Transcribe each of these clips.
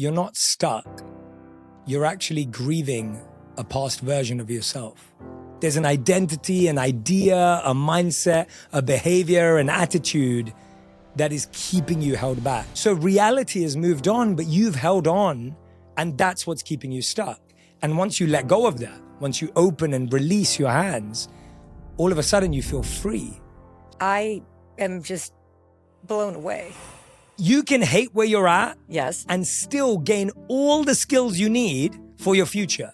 You're not stuck. You're actually grieving a past version of yourself. There's an identity, an idea, a mindset, a behavior, an attitude that is keeping you held back. So reality has moved on, but you've held on, and that's what's keeping you stuck. And once you let go of that, once you open and release your hands, all of a sudden you feel free. I am just blown away. You can hate where you're at, Yes, and still gain all the skills you need for your future.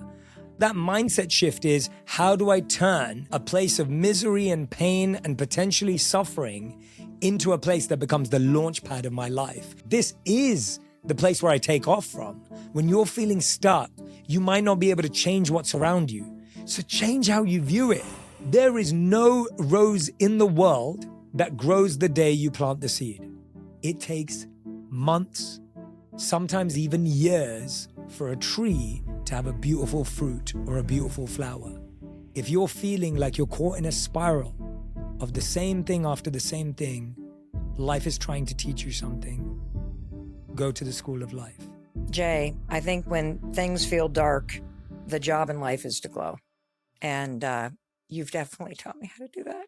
That mindset shift is, how do I turn a place of misery and pain and potentially suffering into a place that becomes the launch pad of my life? This is the place where I take off from. When you're feeling stuck, you might not be able to change what's around you. So change how you view it. There is no rose in the world that grows the day you plant the seed. It takes months, sometimes even years, for a tree to have a beautiful fruit or a beautiful flower. If you're feeling like you're caught in a spiral of the same thing after the same thing, life is trying to teach you something. Go to the school of life. Jay, I think when things feel dark, the job in life is to glow. And you've definitely taught me how to do that.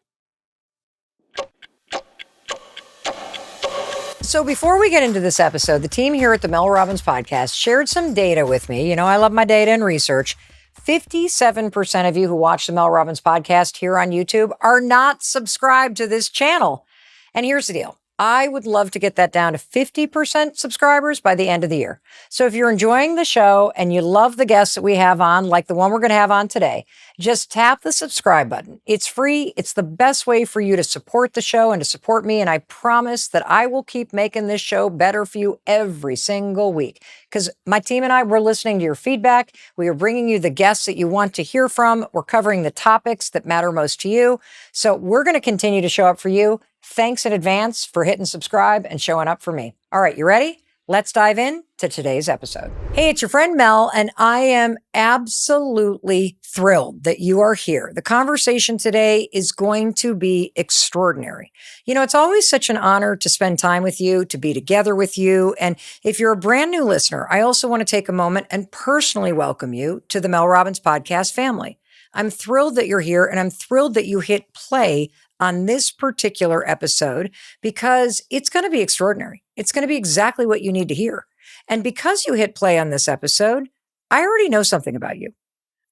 So before we get into this episode, the team here at the Mel Robbins podcast shared some data with me. You know, I love my data and research. 57% of you who watch the Mel Robbins podcast here on YouTube are not subscribed to this channel. And here's the deal. I would love to get that down to 50% subscribers by the end of the year. So if you're enjoying the show and you love the guests that we have on, like the one we're going to have on today, just tap the subscribe button. It's free. It's the best way for you to support the show and to support me. And I promise that I will keep making this show better for you every single week. Because my team and I, we're listening to your feedback. We are bringing you the guests that you want to hear from. We're covering the topics that matter most to you. So we're going to continue to show up for you. Thanks in advance for hitting subscribe and showing up for me. All right, you ready? Let's dive in to today's episode. Hey, it's your friend Mel, and I am absolutely thrilled that you are here. The conversation today is going to be extraordinary. You know, it's always such an honor to spend time with you, to be together with you. And if you're a brand new listener, I also want to take a moment and personally welcome you to the Mel Robbins podcast family. I'm thrilled that you're here, and I'm thrilled that you hit play on this particular episode because it's going to be extraordinary. It's going to be exactly what you need to hear. And because you hit play on this episode, I already know something about you.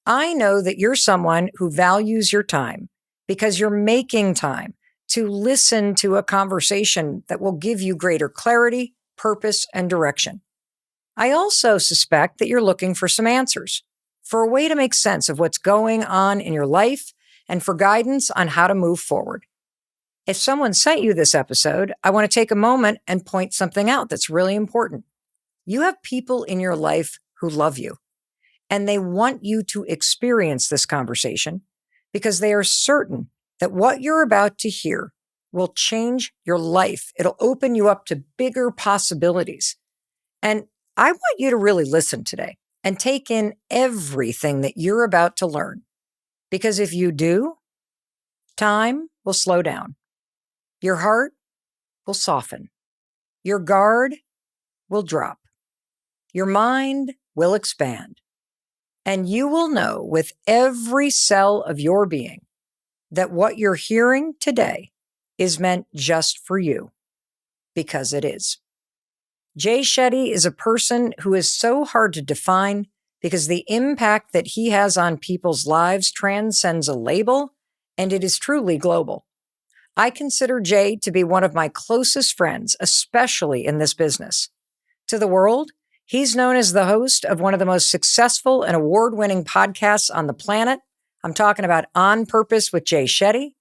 I know that you're someone who values your time because you're making time to listen to a conversation that will give you greater clarity, purpose, and direction. I also suspect that you're looking for some answers, for a way to make sense of what's going on in your life and for guidance on how to move forward. If someone sent you this episode, I want to take a moment and point something out that's really important. You have people in your life who love you, and they want you to experience this conversation because they are certain that what you're about to hear will change your life. It'll open you up to bigger possibilities. And I want you to really listen today and take in everything that you're about to learn. Because if you do, time will slow down. Your heart will soften. Your guard will drop. Your mind will expand. And you will know with every cell of your being that what you're hearing today is meant just for you, because it is. Jay Shetty is a person who is so hard to define because the impact that he has on people's lives transcends a label, and it is truly global. I consider Jay to be one of my closest friends, especially in this business. To the world, he's known as the host of one of the most successful and award-winning podcasts on the planet. I'm talking about On Purpose with Jay Shetty.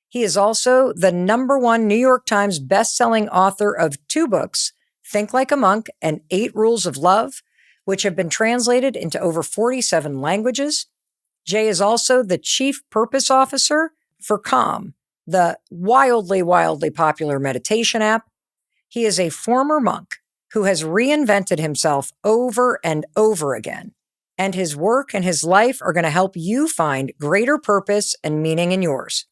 He is also the #1 New York Times bestselling author of 2 books, Think Like a Monk and 8 Rules of Love, which have been translated into over 47 languages. Jay is also the Chief Purpose Officer for Calm, the wildly popular meditation app. He is a former monk who has reinvented himself over and over again, and his work and his life are going to help you find greater purpose and meaning in yours.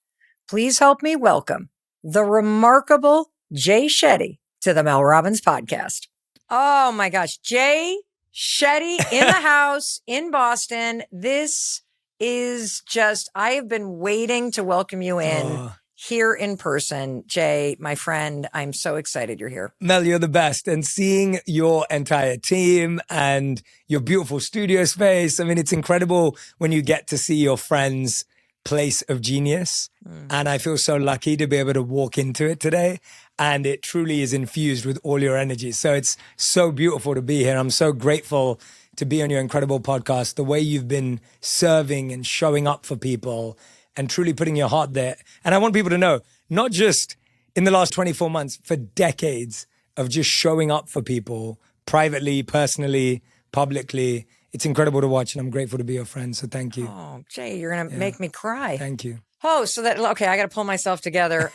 Please help me welcome the remarkable Jay Shetty to the Mel Robbins podcast. Oh my gosh. Jay Shetty in the house in Boston. This is just, I have been waiting to welcome you in here in person. Jay, my friend, I'm so excited you're here. Mel, you're the best. And seeing your entire team and your beautiful studio space, I mean, it's incredible when you get to see your friends' place of genius. And I feel so lucky to be able to walk into it today. And it truly is infused with all your energy. So it's so beautiful to be here. I'm so grateful to be on your incredible podcast, the way you've been serving and showing up for people and truly putting your heart there. And I want people to know, not just in the last 24 months, for decades of just showing up for people privately, personally, publicly. It's incredible to watch, and I'm grateful to be your friend. So thank you. Oh, Jay, you're going to make me cry. Thank you. Oh, okay, I got to pull myself together.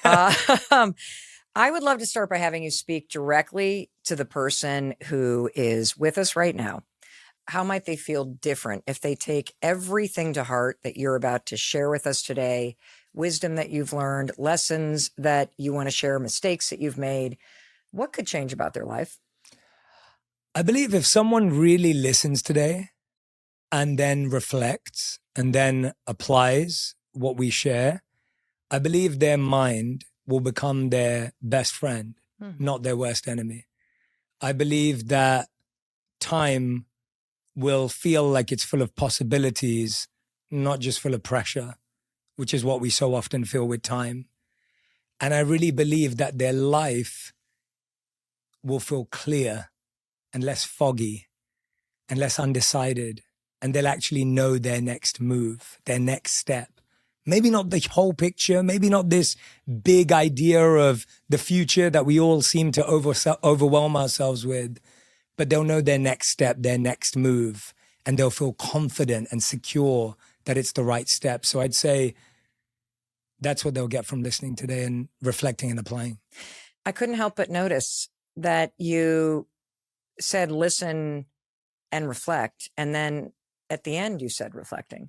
I would love to start by having you speak directly to the person who is with us right now. How might they feel different if they take everything to heart that you're about to share with us today, wisdom that you've learned, lessons that you want to share, mistakes that you've made? What could change about their life? I believe if someone really listens today and then reflects and then applies what we share, I believe their mind will become their best friend, not their worst enemy. I believe that time will feel like it's full of possibilities, not just full of pressure, which is what we so often feel with time. And I really believe that their life will feel clear and less foggy and less undecided. And they'll actually know their next move, their next step. Maybe not the whole picture, maybe not this big idea of the future that we all seem to overwhelm ourselves with, but they'll know their next step, their next move, and they'll feel confident and secure that it's the right step. So I'd say that's what they'll get from listening today and reflecting and applying. I couldn't help but notice that you said listen and reflect, and then at the end you said reflecting.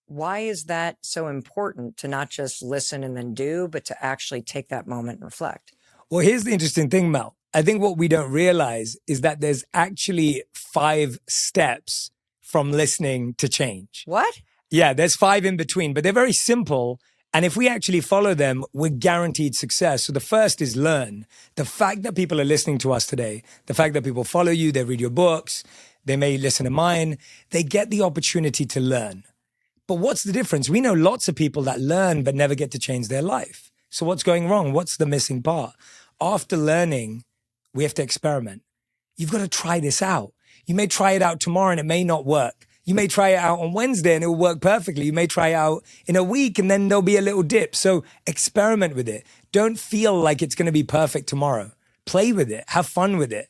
Why is that so important to not just listen and then do, but to actually take that moment and reflect? Well, here's the interesting thing, Mel. I think what we don't realize is that there's actually 5 steps from listening to change. What? Yeah, there's 5 in between, but they're very simple. And if we actually follow them, we're guaranteed success. So the first is learn. The fact that people are listening to us today, the fact that people follow you, they read your books, they may listen to mine, they get the opportunity to learn. But what's the difference? We know lots of people that learn but never get to change their life. So what's going wrong? What's the missing part? After learning, we have to experiment. You've got to try this out. You may try it out tomorrow and it may not work. You may try it out on Wednesday and it will work perfectly. You may try it out in a week and then there'll be a little dip. So experiment with it. Don't feel like it's going to be perfect tomorrow. Play with it. Have fun with it.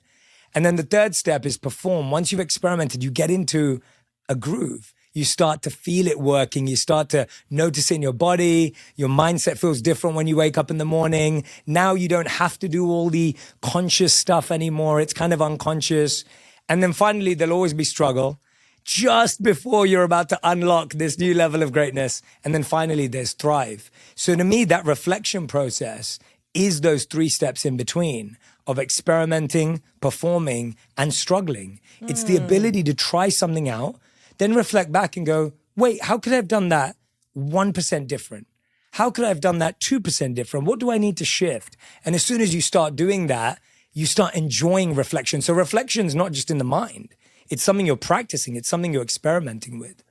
And then the third step is perform. Once you've experimented, you get into a groove. You start to feel it working. You start to notice it in your body. Your mindset feels different when you wake up in the morning. Now you don't have to do all the conscious stuff anymore. It's kind of unconscious. And then finally, there'll always be struggle just before you're about to unlock this new level of greatness. And then finally, there's thrive. So to me, that reflection process is those 3 steps in between of experimenting, performing, and struggling. It's the ability to try something out, then reflect back and go, wait, how could I have done that 1% different? How could I have done that 2% different? What do I need to shift? And as soon as you start doing that, you start enjoying reflection. So reflection is not just in the mind. It's something you're practicing. It's something you're experimenting with.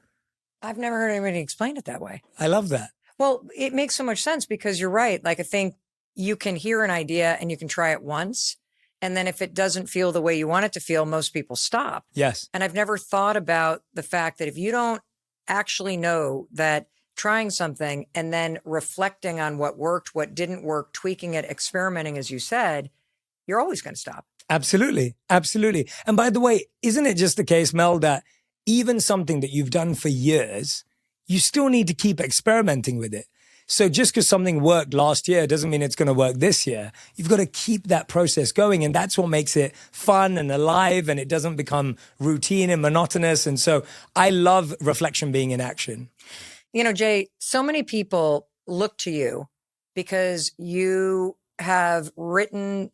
I've never heard anybody explain it that way. I love that. Well, it makes so much sense because you're right. Like, I think you can hear an idea and you can try it once. And then if it doesn't feel the way you want it to feel, most people stop. Yes. And I've never thought about the fact that if you don't actually know that trying something and then reflecting on what worked, what didn't work, tweaking it, experimenting, as you said, you're always going to stop. Absolutely. Absolutely. And by the way, isn't it just the case, Mel, that even something that you've done for years, you still need to keep experimenting with it? So just because something worked last year doesn't mean it's going to work this year. You've got to keep that process going. And that's what makes it fun and alive, and it doesn't become routine and monotonous. And so I love reflection being in action. You know, Jay, so many people look to you because you have written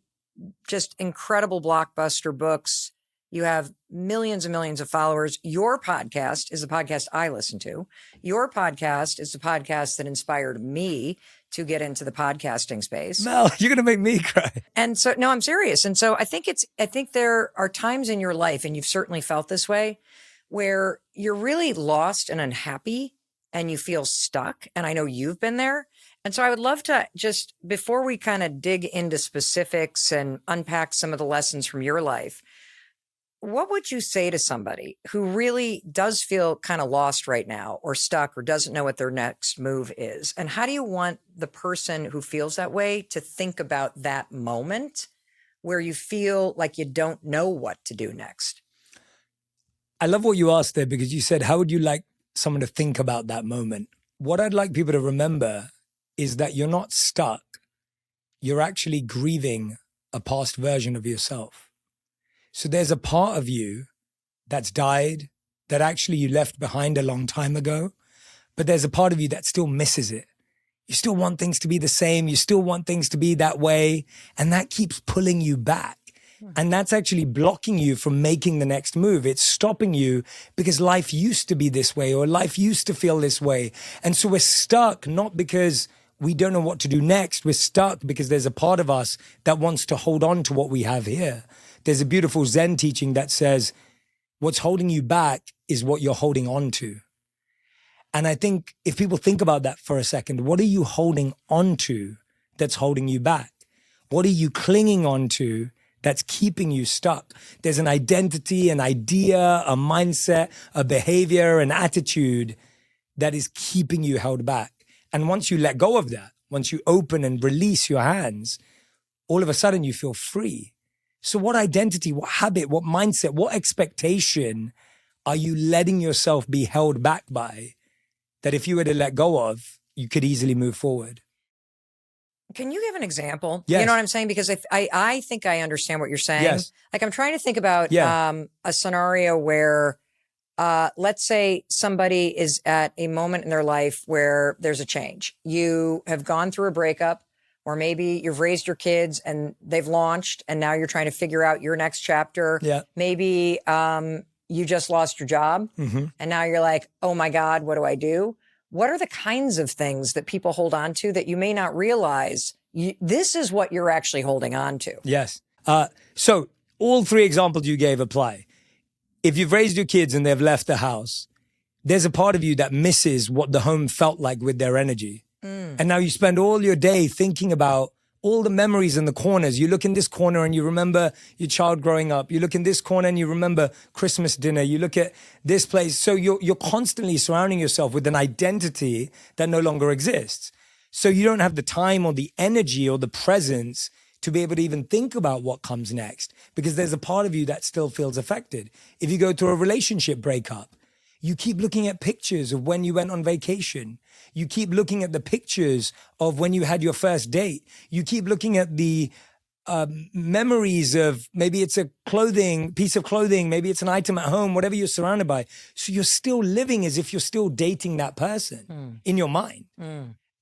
just incredible blockbuster books. You have millions and millions of followers. Your podcast is a podcast I listen to. Your podcast is the podcast that inspired me to get into the podcasting space. Mel, you're going to make me cry. And so, no, I'm serious. And so I think there are times in your life, and you've certainly felt this way, where you're really lost and unhappy and you feel stuck. And I know you've been there. And so I would love to just, before we kind of dig into specifics and unpack some of the lessons from your life, what would you say to somebody who really does feel kind of lost right now or stuck or doesn't know what their next move is? And how do you want the person who feels that way to think about that moment where you feel like you don't know what to do next? I love what you asked there, because you said, how would you like someone to think about that moment? What I'd like people to remember is that you're not stuck. You're actually grieving a past version of yourself. So there's a part of you that's died, that actually you left behind a long time ago, but there's a part of you that still misses it. You still want things to be the same. You still want things to be that way. And that keeps pulling you back. And that's actually blocking you from making the next move. It's stopping you because life used to be this way, or life used to feel this way. And so we're stuck, not because we don't know what to do next. We're stuck because there's a part of us that wants to hold on to what we have here. There's a beautiful Zen teaching that says, what's holding you back is what you're holding on to. And I think if people think about that for a second, what are you holding on to that's holding you back? What are you clinging on to that's keeping you stuck? There's an identity, an idea, a mindset, a behavior, an attitude that is keeping you held back. And once you let go of that, once you open and release your hands, all of a sudden you feel free. So what identity, what habit, what mindset, what expectation are you letting yourself be held back by that if you were to let go of, you could easily move forward? Can you give an example? Yes. You know what I'm saying? Because I think I understand what you're saying. Yes. Like, I'm trying to think about a scenario where, let's say somebody is at a moment in their life where there's a change. You have gone through a breakup, or maybe you've raised your kids and they've launched and now you're trying to figure out your next chapter. Yeah. Maybe you just lost your job and now you're like, oh my God, what do I do? What are the kinds of things that people hold on to that you may not realize this is what you're actually holding on to? Yes. So all three examples you gave apply. If you've raised your kids and they've left the house, there's a part of you that misses what the home felt like with their energy. And now you spend all your day thinking about all the memories in the corners. You look in this corner and you remember your child growing up. You look in this corner and you remember Christmas dinner. You look at this place. So you're constantly surrounding yourself with an identity that no longer exists. So you don't have the time or the energy or the presence to be able to even think about what comes next, because there's a part of you that still feels affected. If you go through a relationship breakup, you keep looking at pictures of when you went on vacation. You keep looking at the pictures of when you had your first date. You keep looking at the memories of, maybe it's a piece of clothing, maybe it's an item at home, whatever you're surrounded by. So you're still living as if you're still dating that person in your mind.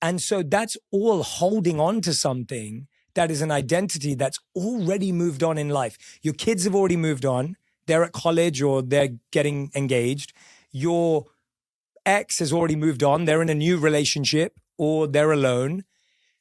And so that's all holding on to something that is an identity that's already moved on in life. Your kids have already moved on. They're at college or they're getting engaged. Your ex has already moved on. They're in a new relationship or they're alone.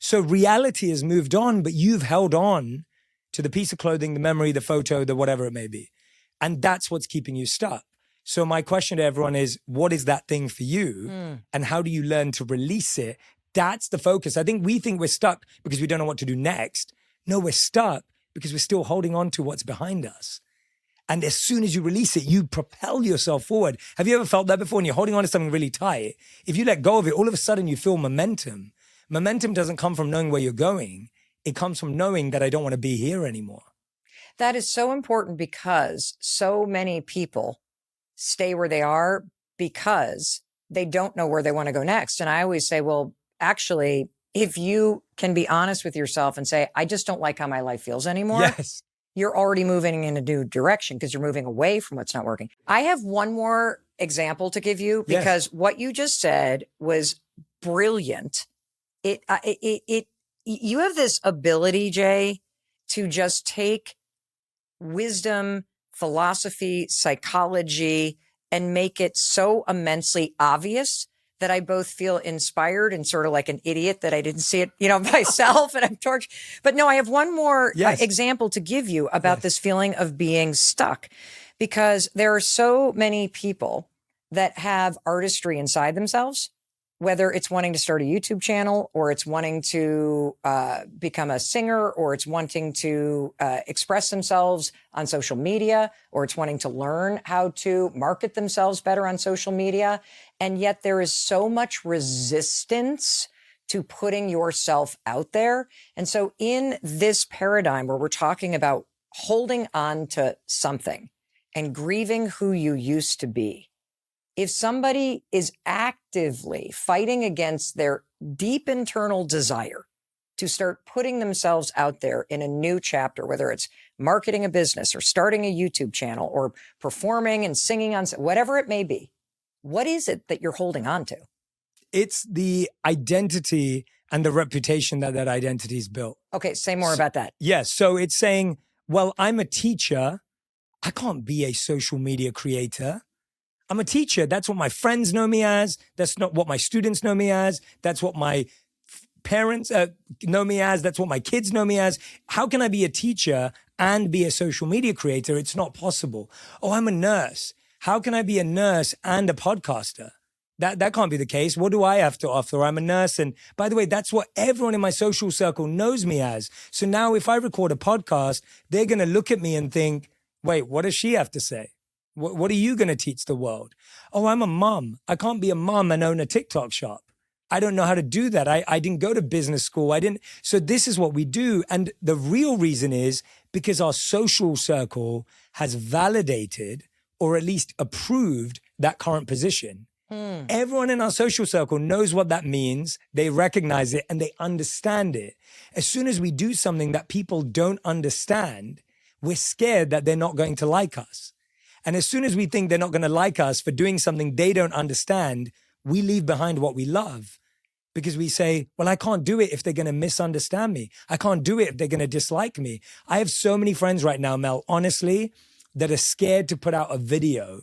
So reality has moved on, but you've held on to the piece of clothing, the memory, the photo, the whatever it may be. And that's what's keeping you stuck. So my question to everyone is, what is that thing for you? And how do you learn to release it? That's the focus. I think we think we're stuck because we don't know what to do next. No, we're stuck because we're still holding on to what's behind us. And as soon as you release it, you propel yourself forward. Have you ever felt that before? When you're holding on to something really tight, if you let go of it, all of a sudden you feel momentum. Momentum doesn't come from knowing where you're going. It comes from knowing that I don't want to be here anymore. That is so important, because so many people stay where they are because they don't know where they want to go next. And I always say, well, actually, if you can be honest with yourself and say, I just don't like how my life feels anymore. Yes. You're already moving in a new direction because you're moving away from what's not working. I have one more example to give you, because what you just said was brilliant. You have this ability, Jay, to just take wisdom, philosophy, psychology, and make it so immensely obvious that I both feel inspired and sort of like an idiot that I didn't see it, myself and I'm tortured. But no, I have one more example to give you about this feeling of being stuck, because there are so many people that have artistry inside themselves, whether it's wanting to start a YouTube channel or it's wanting to become a singer or it's wanting to express themselves on social media or it's wanting to learn how to market themselves better on social media. And yet there is so much resistance to putting yourself out there. And so in this paradigm where we're talking about holding on to something and grieving who you used to be, if somebody is actively fighting against their deep internal desire to start putting themselves out there in a new chapter, whether it's marketing a business or starting a YouTube channel or performing and singing on whatever it may be, what is it that you're holding on to? It's the identity and the reputation that identity is built. Okay, say more about that. Yes. So it's saying, well, I'm a teacher. I can't be a social media creator. I'm a teacher. That's what my friends know me as. That's not what my students know me as. That's what my parents know me as. That's what my kids know me as. How can I be a teacher and be a social media creator? It's not possible. Oh, I'm a nurse. How can I be a nurse and a podcaster? That can't be the case. What do I have to offer? I'm a nurse. And by the way, that's what everyone in my social circle knows me as. So now if I record a podcast, they're going to look at me and think, wait, what does she have to say? What are you going to teach the world? Oh, I'm a mom. I can't be a mom and own a TikTok shop. I don't know how to do that. I didn't go to business school. So this is what we do. And the real reason is because our social circle has validated or at least approved that current position. Everyone in our social circle knows what that means. They recognize it and they understand it. As soon as we do something that people don't understand, we're scared that they're not going to like us. And as soon as we think they're not going to like us for doing something they don't understand, we leave behind what we love because we say, well, I can't do it if they're going to misunderstand me. I can't do it if they're going to dislike me. I have so many friends right now, Mel, honestly, that are scared to put out a video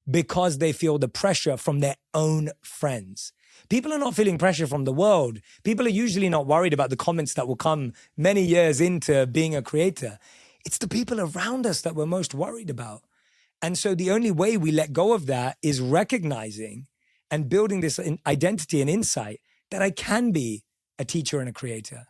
because they feel the pressure from their own friends. People are not feeling pressure from the world. People are usually not worried about the comments that will come many years into being a creator. It's the people around us that we're most worried about. And so the only way we let go of that is recognizing and building this identity and insight that I can be a teacher and a creator.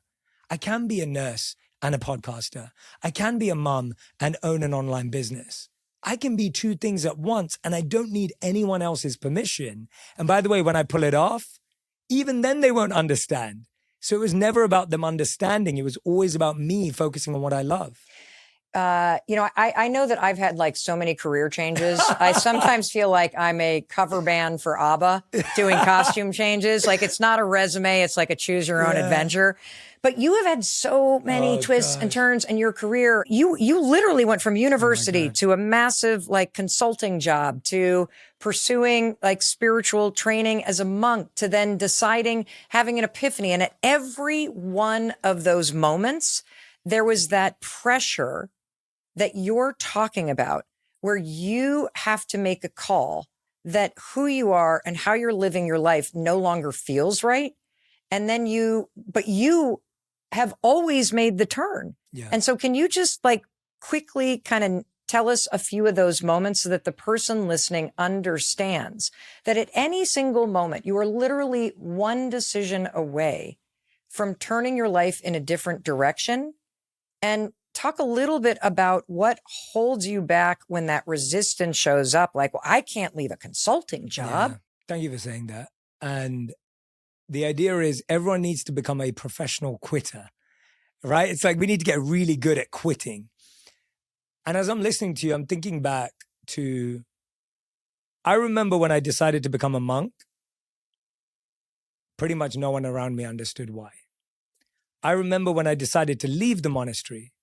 I can be a nurse and a podcaster. I can be a mom and own an online business. I can be two things at once and I don't need anyone else's permission. And by the way, when I pull it off, even then they won't understand. So it was never about them understanding. It was always about me focusing on what I love. I know that I've had like so many career changes. I sometimes feel like I'm a cover band for ABBA doing costume changes. Like it's not a resume. It's like a choose your own adventure. But you have had so many twists and turns in your career. You literally went from university to a massive like consulting job to pursuing like spiritual training as a monk to then deciding, having an epiphany. And at every one of those moments, there was that pressure that you're talking about where you have to make a call that who you are and how you're living your life no longer feels right. And then you have always made the turn. Yeah. And so can you just like quickly kind of tell us a few of those moments so that the person listening understands that at any single moment, you are literally one decision away from turning your life in a different direction? And talk a little bit about what holds you back when that resistance shows up. Like, well, I can't leave a consulting job. Yeah. Thank you for saying that. And the idea is everyone needs to become a professional quitter, right? It's like we need to get really good at quitting. And as I'm listening to you, I'm thinking back to, I remember when I decided to become a monk, pretty much no one around me understood why. I remember when I decided to leave the monastery,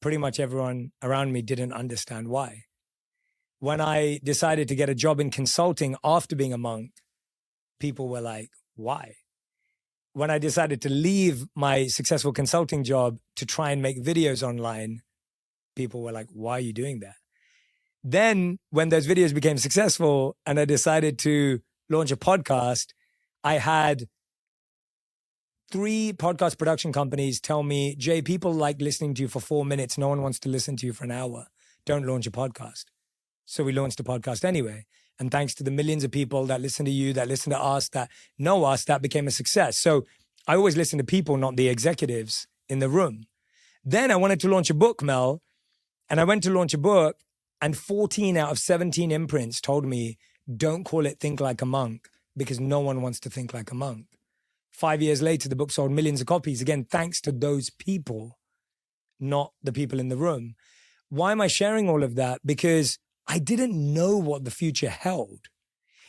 pretty much everyone around me didn't understand why. When I decided to get a job in consulting after being a monk, people were like, why? when I decided to leave my successful consulting job to try and make videos online, people were like, why are you doing that? Then when those videos became successful and I decided to launch a podcast, I had 3 podcast production companies tell me, Jay, people like listening to you for 4 minutes. No one wants to listen to you for an hour. Don't launch a podcast. So we launched a podcast anyway. And thanks to the millions of people that listen to you, that listen to us, that know us, that became a success. So I always listen to people, not the executives in the room. Then I wanted to launch a book, Mel, and I went to launch a book, and 14 out of 17 imprints told me, don't call it Think Like a Monk, because no one wants to think like a monk. 5 years later, the book sold millions of copies. Again, thanks to those people, not the people in the room. Why am I sharing all of that? Because I didn't know what the future held.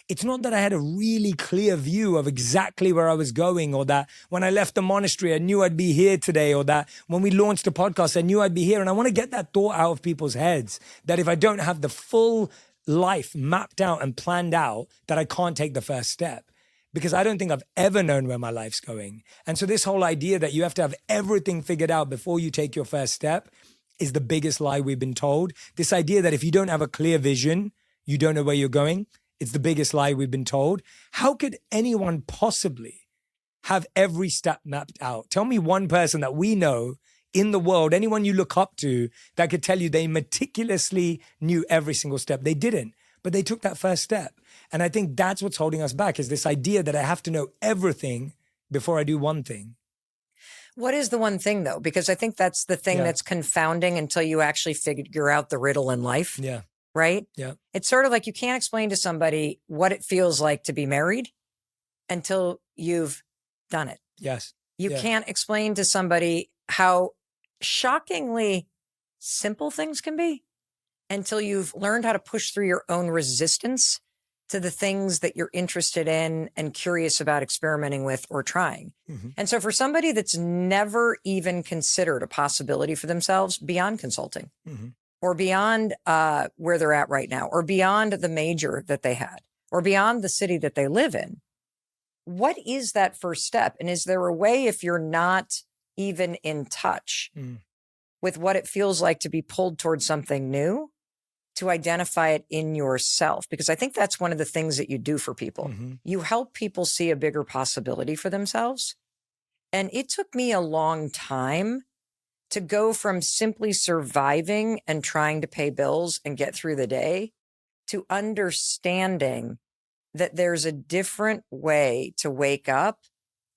It's not that I had a really clear view of exactly where I was going, or that when I left the monastery, I knew I'd be here today, or that when we launched a podcast, I knew I'd be here. And I want to get that thought out of people's heads, that if I don't have the full life mapped out and planned out, that I can't take the first step. Because I don't think I've ever known where my life's going. And so this whole idea that you have to have everything figured out before you take your first step is the biggest lie we've been told. This idea that if you don't have a clear vision, you don't know where you're going. It's the biggest lie we've been told. How could anyone possibly have every step mapped out? Tell me one person that we know in the world, anyone you look up to, that could tell you they meticulously knew every single step. They didn't, but they took that first step. And I think that's what's holding us back, is this idea that I have to know everything before I do one thing. What is the one thing, though? Because I think that's the thing that's confounding until you actually figure out the riddle in life. Yeah. Right? Yeah. It's sort of like you can't explain to somebody what it feels like to be married until you've done it. Yes. You can't explain to somebody how shockingly simple things can be until you've learned how to push through your own resistance to the things that you're interested in and curious about experimenting with or trying. Mm-hmm. And so for somebody that's never even considered a possibility for themselves beyond consulting, Mm-hmm. or beyond where they're at right now, or beyond the major that they had, or beyond the city that they live in, what is that first step? And is there a way, if you're not even in touch with what it feels like to be pulled towards something new, to identify it in yourself? Because I think that's one of the things that you do for people. Mm-hmm. You help people see a bigger possibility for themselves. And it took me a long time to go from simply surviving and trying to pay bills and get through the day to understanding that there's a different way to wake up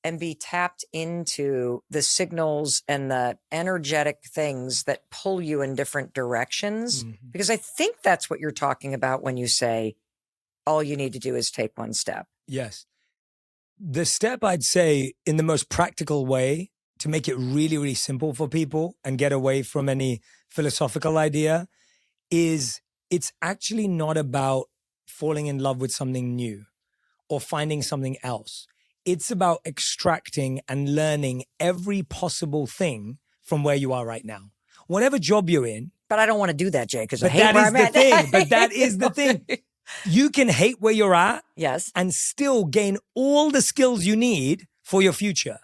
and be tapped into the signals and the energetic things that pull you in different directions. Mm-hmm. Because I think that's what you're talking about when you say, all you need to do is take one step. Yes. The step, I'd say, in the most practical way, to make it really, really simple for people and get away from any philosophical idea, is it's actually not about falling in love with something new or finding something else. It's about extracting and learning every possible thing from where you are right now. Whatever job you're in. But I don't want to do that, Jay, because I But hate that where is I'm the at. thing. But that is the thing. You can hate where you're at, Yes, and still gain all the skills you need for your future.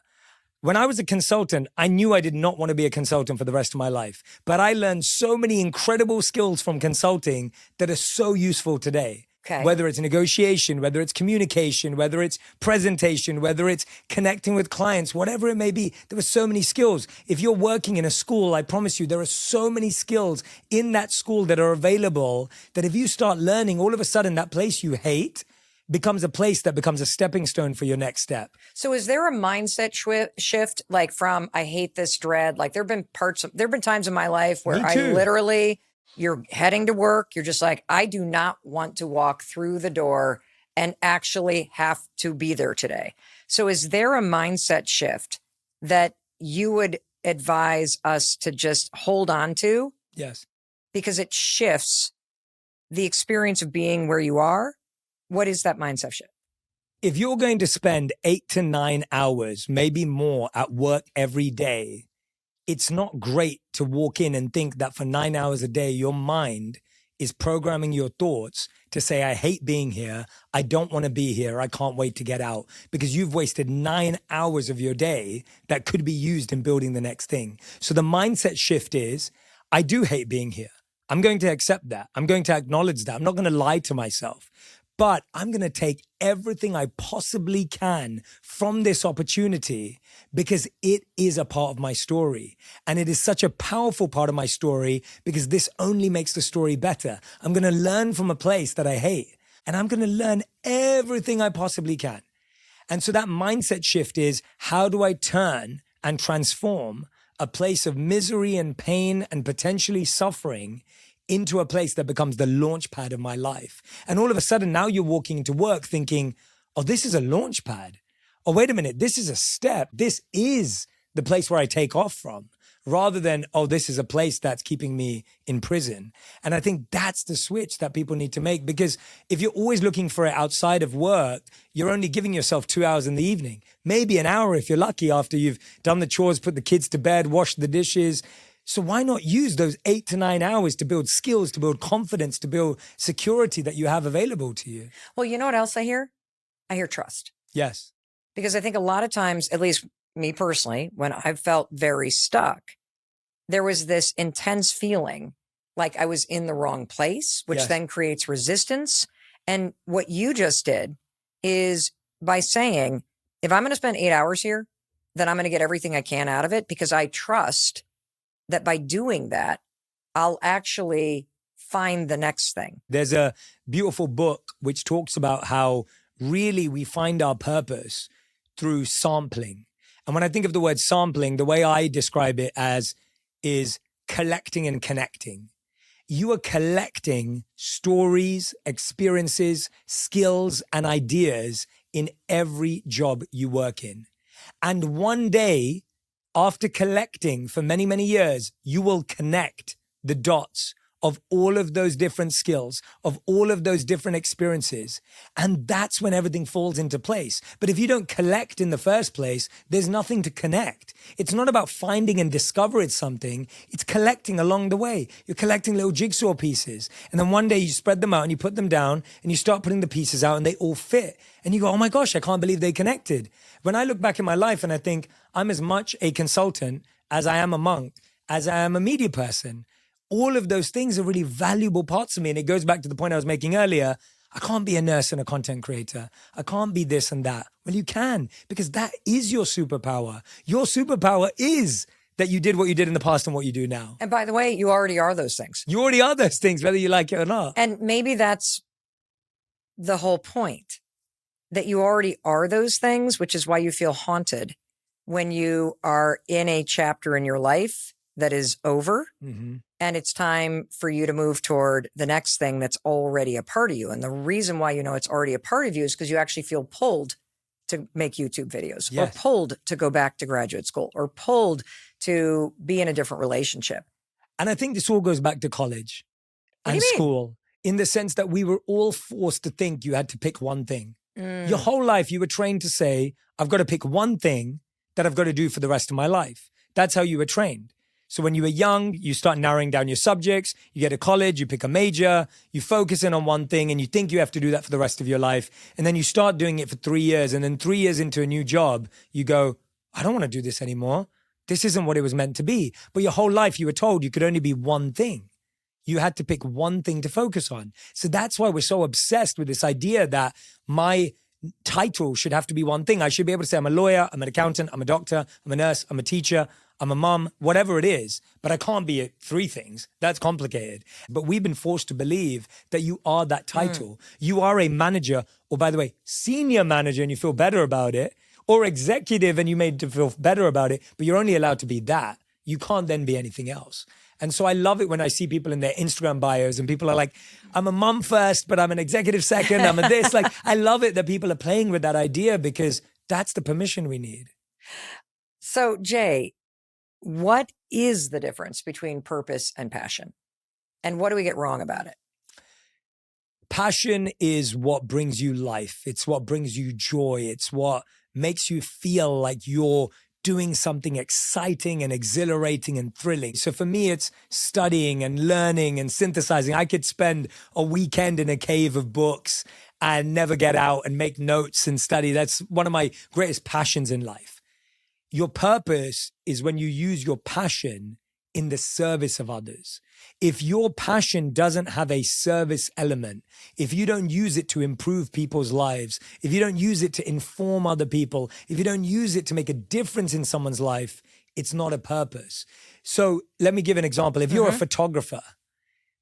When I was a consultant, I knew I did not want to be a consultant for the rest of my life. But I learned so many incredible skills from consulting that are so useful today. Okay. Whether it's negotiation, whether it's communication, whether it's presentation, whether it's connecting with clients, whatever it may be, there are so many skills. If you're working in a school, I promise you, there are so many skills in that school that are available that if you start learning, all of a sudden that place you hate becomes a place that becomes a stepping stone for your next step. So is there a mindset shift, like from I hate this dread? Like there have been times in my life where I literally, you're heading to work, you're just like, I do not want to walk through the door and actually have to be there today. So is there a mindset shift that you would advise us to just hold on to? Yes. Because it shifts the experience of being where you are. What is that mindset shift? If you're going to spend 8 to 9 hours, maybe more, at work every day, it's not great to walk in and think that for 9 hours a day, your mind is programming your thoughts to say, I hate being here. I don't want to be here. I can't wait to get out, because you've wasted 9 hours of your day that could be used in building the next thing. So the mindset shift is, I do hate being here. I'm going to accept that. I'm going to acknowledge that. I'm not going to lie to myself. But I'm going to take everything I possibly can from this opportunity, because it is a part of my story. And it is such a powerful part of my story, because this only makes the story better. I'm going to learn from a place that I hate, and I'm going to learn everything I possibly can. And so that mindset shift is, how do I turn and transform a place of misery and pain and potentially suffering into a place that becomes the launch pad of my life? And all of a sudden, now you're walking into work thinking, oh, this is a launch pad. Oh, wait a minute, this is a step. This is the place where I take off from, rather than, oh, this is a place that's keeping me in prison. And I think that's the switch that people need to make, because if you're always looking for it outside of work, you're only giving yourself 2 hours in the evening, maybe an hour if you're lucky, after you've done the chores, put the kids to bed, washed the dishes. So why not use those 8 to 9 hours to build skills, to build confidence, to build security that you have available to you? Well, you know what else I hear? I hear trust. Yes. Because I think a lot of times, at least me personally, when I've felt very stuck, there was this intense feeling like I was in the wrong place, which then creates resistance. And what you just did is, by saying, if I'm going to spend 8 hours here, then I'm going to get everything I can out of it, because I trust that by doing that, I'll actually find the next thing. There's a beautiful book which talks about how really we find our purpose through sampling. And when I think of the word sampling, the way I describe it as is collecting and connecting. You are collecting stories, experiences, skills, and ideas in every job you work in. And one day, after collecting for many, many years, you will connect the dots of all of those different skills, of all of those different experiences. And that's when everything falls into place. But if you don't collect in the first place, there's nothing to connect. It's not about finding and discovering something. It's collecting along the way. You're collecting little jigsaw pieces. And then one day you spread them out and you put them down and you start putting the pieces out and they all fit. And you go, oh my gosh, I can't believe they connected. When I look back in my life and I think I'm as much a consultant as I am a monk, as I am a media person, all of those things are really valuable parts of me. And it goes back to the point I was making earlier. I can't be a nurse and a content creator. I can't be this and that. Well, you can, because that is your superpower. Your superpower is that you did what you did in the past and what you do now. And by the way, you already are those things. You already are those things, whether you like it or not. And maybe that's the whole point, that you already are those things, which is why you feel haunted when you are in a chapter in your life that is over. Mm-hmm. And it's time for you to move toward the next thing that's already a part of you. And the reason why you know it's already a part of you is because you actually feel pulled to make YouTube videos, or pulled to go back to graduate school, or pulled to be in a different relationship. And I think this all goes back to college and school, in the sense that we were all forced to think you had to pick one thing. Your whole life, you were trained to say, I've got to pick one thing that I've got to do for the rest of my life. That's how you were trained. So when you were young, you start narrowing down your subjects, you get to college, you pick a major, you focus in on one thing and you think you have to do that for the rest of your life. And then you start doing it for 3 years. And then 3 years into a new job, you go, I don't want to do this anymore. This isn't what it was meant to be. But your whole life you were told you could only be one thing. You had to pick one thing to focus on. So that's why we're so obsessed with this idea that my title should have to be one thing. I should be able to say I'm a lawyer, I'm an accountant, I'm a doctor, I'm a nurse, I'm a teacher, I'm a mom, whatever it is, but I can't be 3 things. That's complicated. But we've been forced to believe that you are that title. You are a manager, or by the way, senior manager, and you feel better about it, or executive and you made to feel better about it, but you're only allowed to be that. You can't then be anything else. And so I love it when I see people in their Instagram bios and people are like, I'm a mom first, but I'm an executive second, I'm a this. Like, I love it that people are playing with that idea, because that's the permission we need. So Jay, what is the difference between purpose and passion? And what do we get wrong about it? Passion is what brings you life. It's what brings you joy. It's what makes you feel like you're doing something exciting and exhilarating and thrilling. So for me, it's studying and learning and synthesizing. I could spend a weekend in a cave of books and never get out and make notes and study. That's one of my greatest passions in life. Your purpose is when you use your passion in the service of others. If your passion doesn't have a service element, if you don't use it to improve people's lives, if you don't use it to inform other people, if you don't use it to make a difference in someone's life, it's not a purpose. So let me give an example. If you're a photographer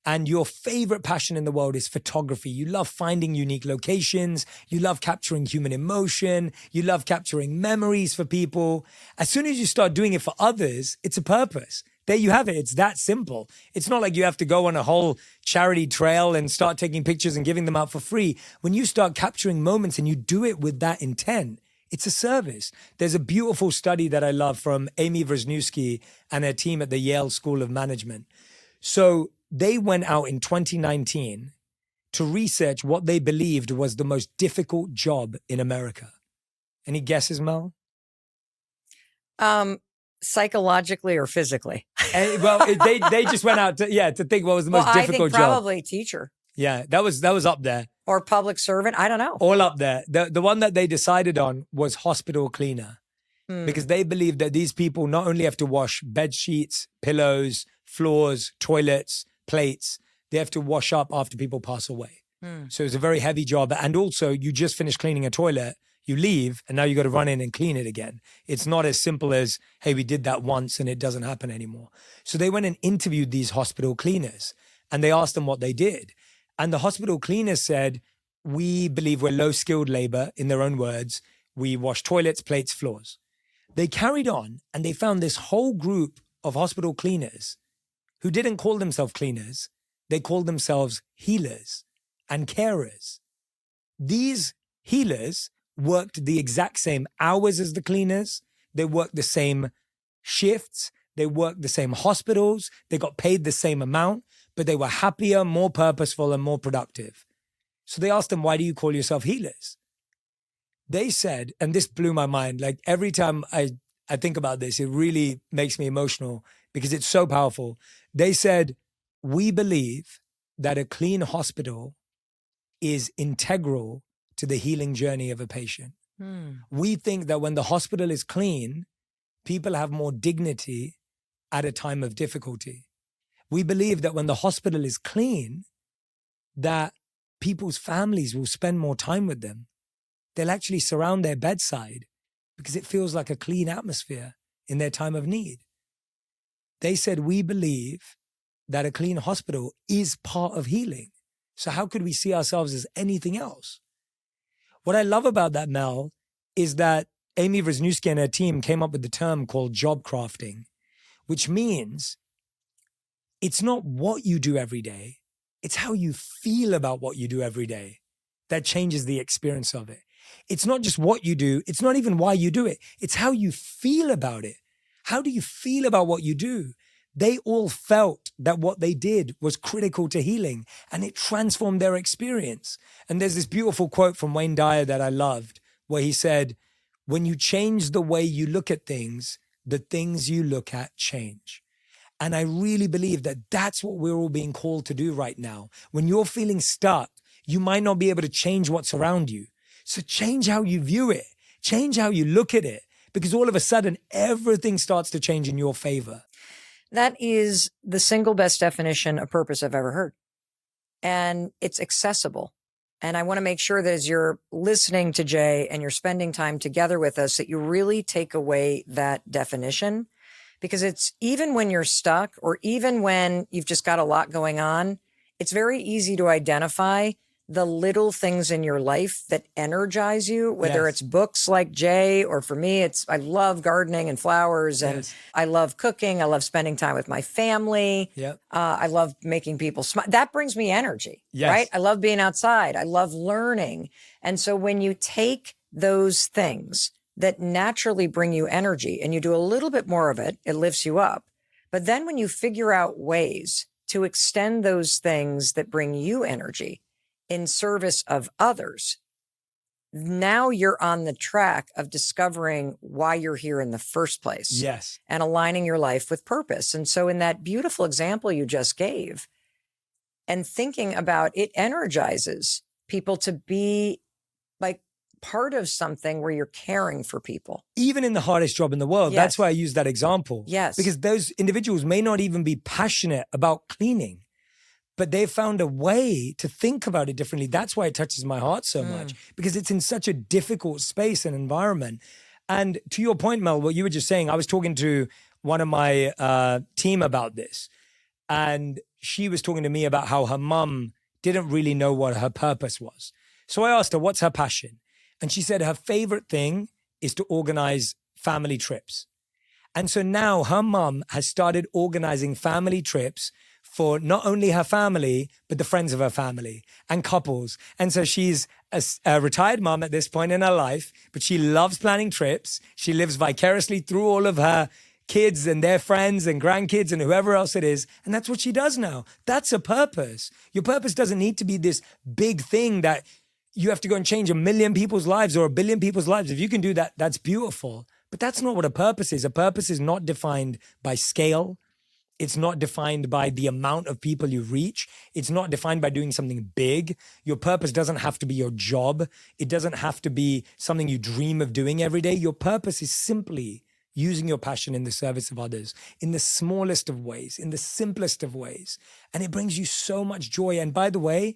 and your favorite passion in the world is photography, you love finding unique locations, you love capturing human emotion, you love capturing memories for people. As soon as you start doing it for others, it's a purpose. There you have it. It's that simple. It's not like you have to go on a whole charity trail and start taking pictures and giving them out for free. When you start capturing moments and you do it with that intent, it's a service. There's a beautiful study that I love from Amy Wrzniewski and her team at the Yale School of Management. So they went out in 2019 to research what they believed was the most difficult job in America. Any guesses, Mel? Psychologically or physically? Well, they just went out to think what was the most difficult job. Probably teacher. Yeah, that was up there. Or public servant. I don't know. All up there. The one that they decided on was hospital cleaner, because they believed that these people not only have to wash bed sheets, pillows, floors, toilets, plates, they have to wash up after people pass away. So it's a very heavy job. And also, you just finished cleaning a toilet, you leave, and now you got to run in and clean it again. It's not as simple as, hey, we did that once and it doesn't happen anymore. So they went and interviewed these hospital cleaners and they asked them what they did. And the hospital cleaners said, we believe we're low-skilled labor, in their own words. We wash toilets, plates, floors. They carried on and they found this whole group of hospital cleaners who didn't call themselves cleaners. They called themselves healers and carers. These healers worked the exact same hours as the cleaners. They worked the same shifts. They worked the same hospitals. They got paid the same amount, but they were happier, more purposeful, and more productive. So they asked them, why do you call yourself healers? They said, and this blew my mind, like every time I think about this, it really makes me emotional because it's so powerful. They said, we believe that a clean hospital is integral to the healing journey of a patient. We think that when the hospital is clean, people have more dignity at a time of difficulty. We believe that when the hospital is clean, that people's families will spend more time with them. They'll actually surround their bedside because it feels like a clean atmosphere in their time of need. They said, we believe that a clean hospital is part of healing. So how could we see ourselves as anything else? What I love about that, Mel, is that Amy Wrzniewski and her team came up with the term called job crafting, which means it's not what you do every day, it's how you feel about what you do every day that changes the experience of it. It's not just what you do, it's not even why you do it, it's how you feel about it. How do you feel about what you do? They all felt that what they did was critical to healing and it transformed their experience. And there's this beautiful quote from Wayne Dyer that I loved where he said, when you change the way you look at things, the things you look at change. And I really believe that that's what we're all being called to do right now. When you're feeling stuck, you might not be able to change what's around you. So change how you view it, change how you look at it, because all of a sudden, everything starts to change in your favor. That is the single best definition of purpose I've ever heard. And it's accessible. And I want to make sure that as you're listening to Jay and you're spending time together with us, that you really take away that definition. Because it's even when you're stuck or even when you've just got a lot going on, it's very easy to identify the little things in your life that energize you, whether it's books like Jay, or for me, I love gardening and flowers, and I love cooking. I love spending time with my family. I love making people smile. That brings me energy, right? I love being outside. I love learning. And so when you take those things that naturally bring you energy and you do a little bit more of it, it lifts you up. But then when you figure out ways to extend those things that bring you energy in service of others, now you're on the track of discovering why you're here in the first place. Yes. And aligning your life with purpose. And so in that beautiful example you just gave, and thinking about it energizes people to be like part of something where you're caring for people. Even in the hardest job in the world. Yes. That's why I use that example. Yes. Because those individuals may not even be passionate about cleaning, but they found a way to think about it differently. That's why it touches my heart so much, because it's in such a difficult space and environment. And to your point, Mel, what you were just saying, I was talking to one of my team about this, and she was talking to me about how her mum didn't really know what her purpose was. So I asked her, what's her passion? And she said her favorite thing is to organize family trips. And so now her mum has started organizing family trips for not only her family, but the friends of her family and couples. And so she's a retired mom at this point in her life, but she loves planning trips. She lives vicariously through all of her kids and their friends and grandkids and whoever else it is. And that's what she does now. That's a purpose. Your purpose doesn't need to be this big thing that you have to go and change 1 million people's lives or 1 billion people's lives. If you can do that, that's beautiful. But that's not what a purpose is. A purpose is not defined by scale. It's not defined by the amount of people you reach. It's not defined by doing something big. Your purpose doesn't have to be your job. It doesn't have to be something you dream of doing every day. Your purpose is simply using your passion in the service of others, in the smallest of ways, in the simplest of ways. And it brings you so much joy. And by the way,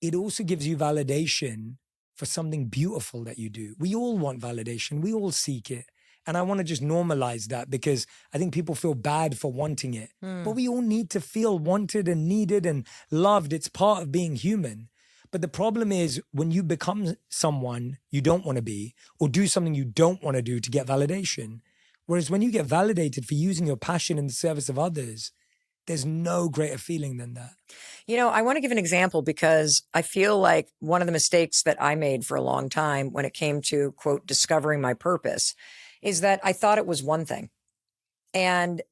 it also gives you validation for something beautiful that you do. We all want validation. We all seek it. And I want to just normalize that, because I think people feel bad for wanting it. But we all need to feel wanted and needed and loved. It's part of being human. But the problem is when you become someone you don't want to be, or do something you don't want to do to get validation. Whereas when you get validated for using your passion in the service of others, there's no greater feeling than that. You know, I want to give an example, because I feel like one of the mistakes that I made for a long time when it came to, quote, discovering my purpose, is that I thought it was one thing. And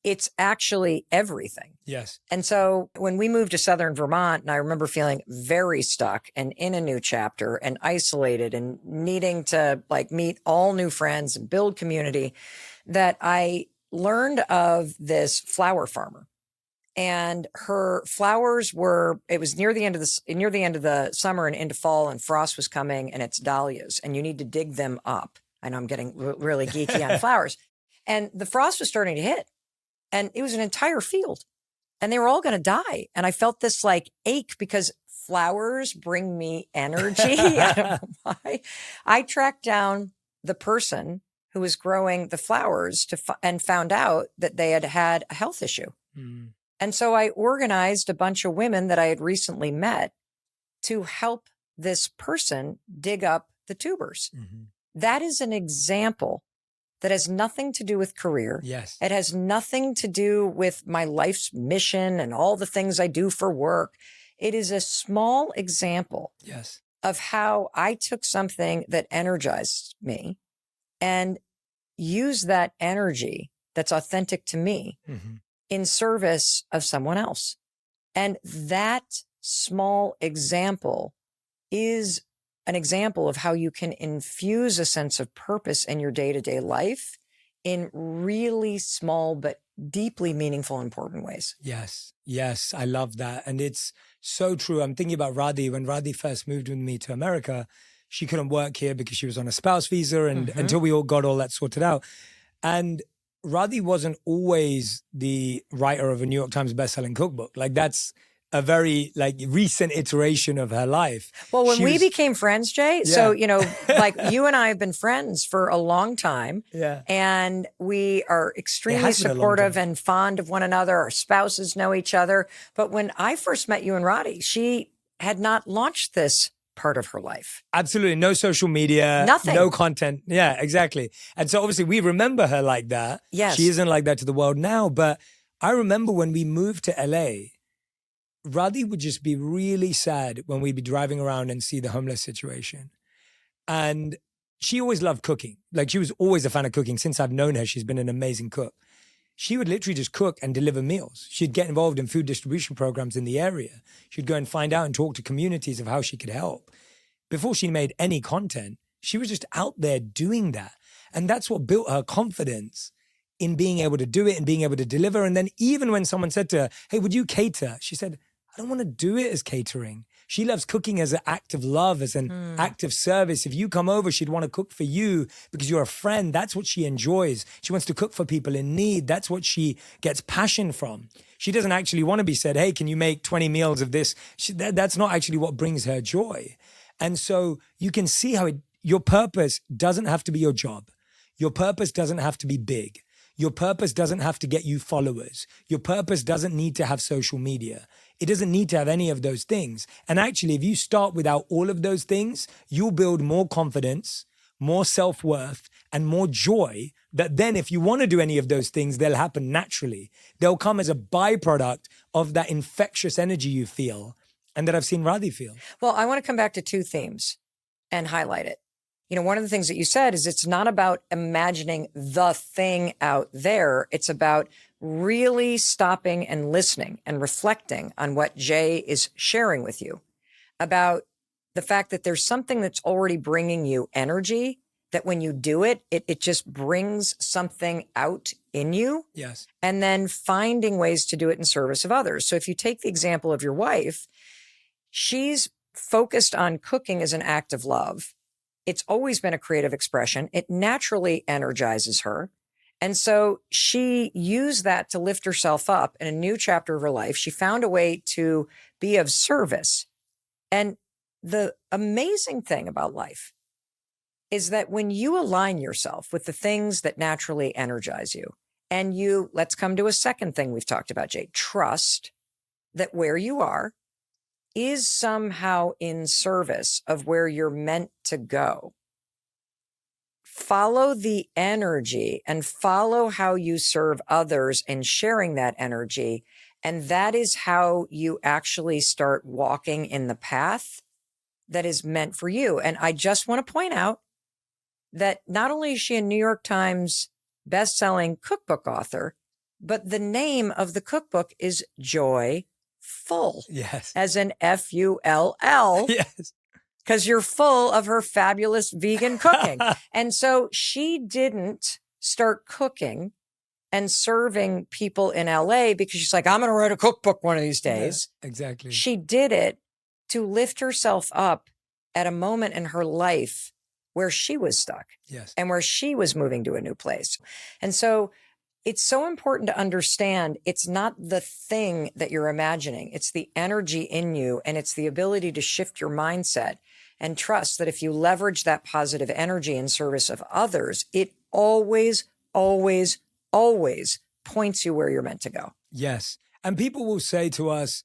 it's actually everything. Yes. And so when we moved to Southern Vermont, and I remember feeling very stuck and in a new chapter and isolated and needing to like meet all new friends and build community, that I learned of this flower farmer. And her flowers it was near the end of the summer and into fall, and frost was coming, and it's dahlias, and you need to dig them up. I know I'm getting really geeky on flowers. And the frost was starting to hit, and it was an entire field, and they were all going to die. And I felt this like ache, because flowers bring me energy. I don't know why. I tracked down the person who was growing the flowers and found out that they had had a health issue. And so I organized a bunch of women that I had recently met to help this person dig up the tubers. That is an example that has nothing to do with career. Yes. It has nothing to do with my life's mission and all the things I do for work. It is a small example Yes. of how I took something that energized me and used that energy that's authentic to me in service of someone else. And that small example is an example of how you can infuse a sense of purpose in your day-to-day life in really small but deeply meaningful, important ways. Yes. Yes. I love that. And it's so true. I'm thinking about Radhi. When Radhi first moved with me to America, she couldn't work here because she was on a spouse visa, and until we all got all that sorted out. And Radhi wasn't always the writer of a New York Times bestselling cookbook. Like, that's a very recent iteration of her life. Well, when we became friends, Jay, so, you know, like you and I have been friends for a long time. Yeah. And we are extremely supportive and fond of one another. Our spouses know each other. But when I first met you and Radhi, she had not launched this part of her life. Absolutely. No social media. Nothing. No content. Yeah, exactly. And so obviously we remember her like that. Yes. She isn't like that to the world now. But I remember when we moved to LA, Radhi would just be really sad when we'd be driving around and see the homeless situation. And she always loved cooking. Like, she was always a fan of cooking. Since I've known her, she's been an amazing cook. She would literally just cook and deliver meals. She'd get involved in food distribution programs in the area. She'd go and find out and talk to communities of how she could help. before she made any content, she was just out there doing that. And that's what built her confidence in being able to do it and being able to deliver. And then even when someone said to her, hey, would you cater? She said, I don't want to do it as catering. She loves cooking as an act of love, as an act of service. If you come over, she'd want to cook for you because you're a friend. That's what she enjoys. She wants to cook for people in need. That's what she gets passion from. She doesn't actually want to be said, hey, can you make 20 meals of this? That's not actually what brings her joy. And so you can see how your purpose doesn't have to be your job. Your purpose doesn't have to be big. Your purpose doesn't have to get you followers. Your purpose doesn't need to have social media. It doesn't need to have any of those things. And actually, if you start without all of those things, you'll build more confidence, more self-worth, and more joy that then if you want to do any of those things, they'll happen naturally. They'll come as a byproduct of that infectious energy you feel and that I've seen Radhi feel. Well, I want to come back to two themes and highlight it. You know, one of the things that you said is it's not about imagining the thing out there. It's about really stopping and listening and reflecting on what Jay is sharing with you about the fact that there's something that's already bringing you energy, that when you do it, it just brings something out in you. Yes. And then finding ways to do it in service of others. So if you take the example of your wife, she's focused on cooking as an act of love. It's always been a creative expression. It naturally energizes her. And so she used that to lift herself up in a new chapter of her life. She found a way to be of service. And the amazing thing about life is that when you align yourself with the things that naturally energize you, and let's come to a second thing we've talked about, Jay, trust that where you are is somehow in service of where you're meant to go. Follow the energy and follow how you serve others and sharing that energy. And that is how you actually start walking in the path that is meant for you. And I just want to point out that not only is she a New York Times bestselling cookbook author, but the name of the cookbook is Joy Full. Yes. As in Full. Yes. Because you're full of her fabulous vegan cooking. And so she didn't start cooking and serving people in LA because she's like, I'm going to write a cookbook one of these days. Yeah, exactly. She did it to lift herself up at a moment in her life where she was stuck. Yes. And where she was moving to a new place. And so it's so important to understand it's not the thing that you're imagining. It's the energy in you, and it's the ability to shift your mindset and trust that if you leverage that positive energy in service of others, it always, always, always points you where you're meant to go. Yes. And people will say to us,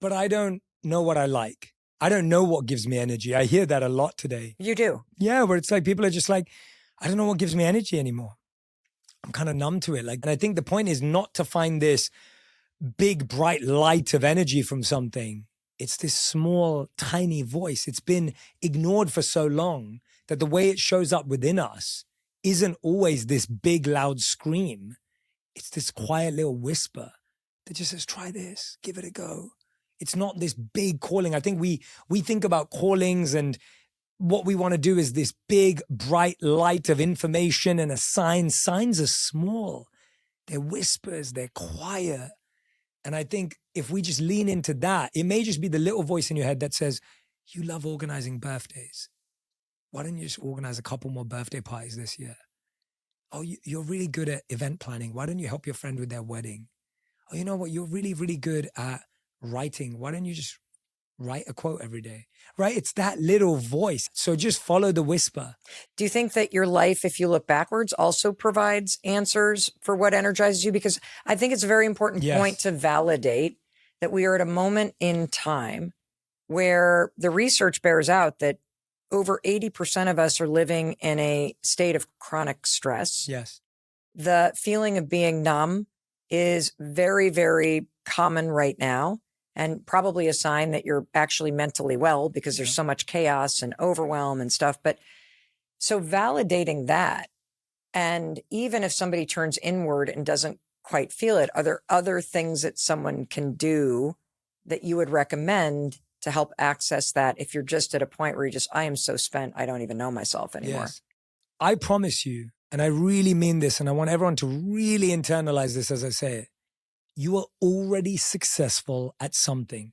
but I don't know what I like. I don't know what gives me energy. I hear that a lot today. You do. Yeah, where it's like people are just like, I don't know what gives me energy anymore. I'm kind of numb to it. And I think the point is not to find this big, bright light of energy from something. It's this small, tiny voice. It's been ignored for so long that the way it shows up within us isn't always this big, loud scream. It's this quiet little whisper that just says, try this, give it a go. It's not this big calling. I think we think about callings and what we want to do is this big, bright light of information and a sign. Signs are small. They're whispers. They're quiet. And I think if we just lean into that, it may just be the little voice in your head that says, you love organizing birthdays. Why don't you just organize a couple more birthday parties this year? Oh, you're really good at event planning. Why don't you help your friend with their wedding? Oh, you know what? You're really, really good at writing. Why don't you just write a quote every day, right? It's that little voice. So just follow the whisper. Do you think that your life, if you look backwards, also provides answers for what energizes you? Because I think it's a very important point to validate that we are at a moment in time where the research bears out that over 80% of us are living in a state of chronic stress. Yes. The feeling of being numb is very, very common right now. And probably a sign that you're actually mentally well because there's so much chaos and overwhelm and stuff. But so validating that, and even if somebody turns inward and doesn't quite feel it, are there other things that someone can do that you would recommend to help access that if you're just at a point where I am so spent, I don't even know myself anymore? Yes. I promise you, and I really mean this, and I want everyone to really internalize this as I say it. You are already successful at something.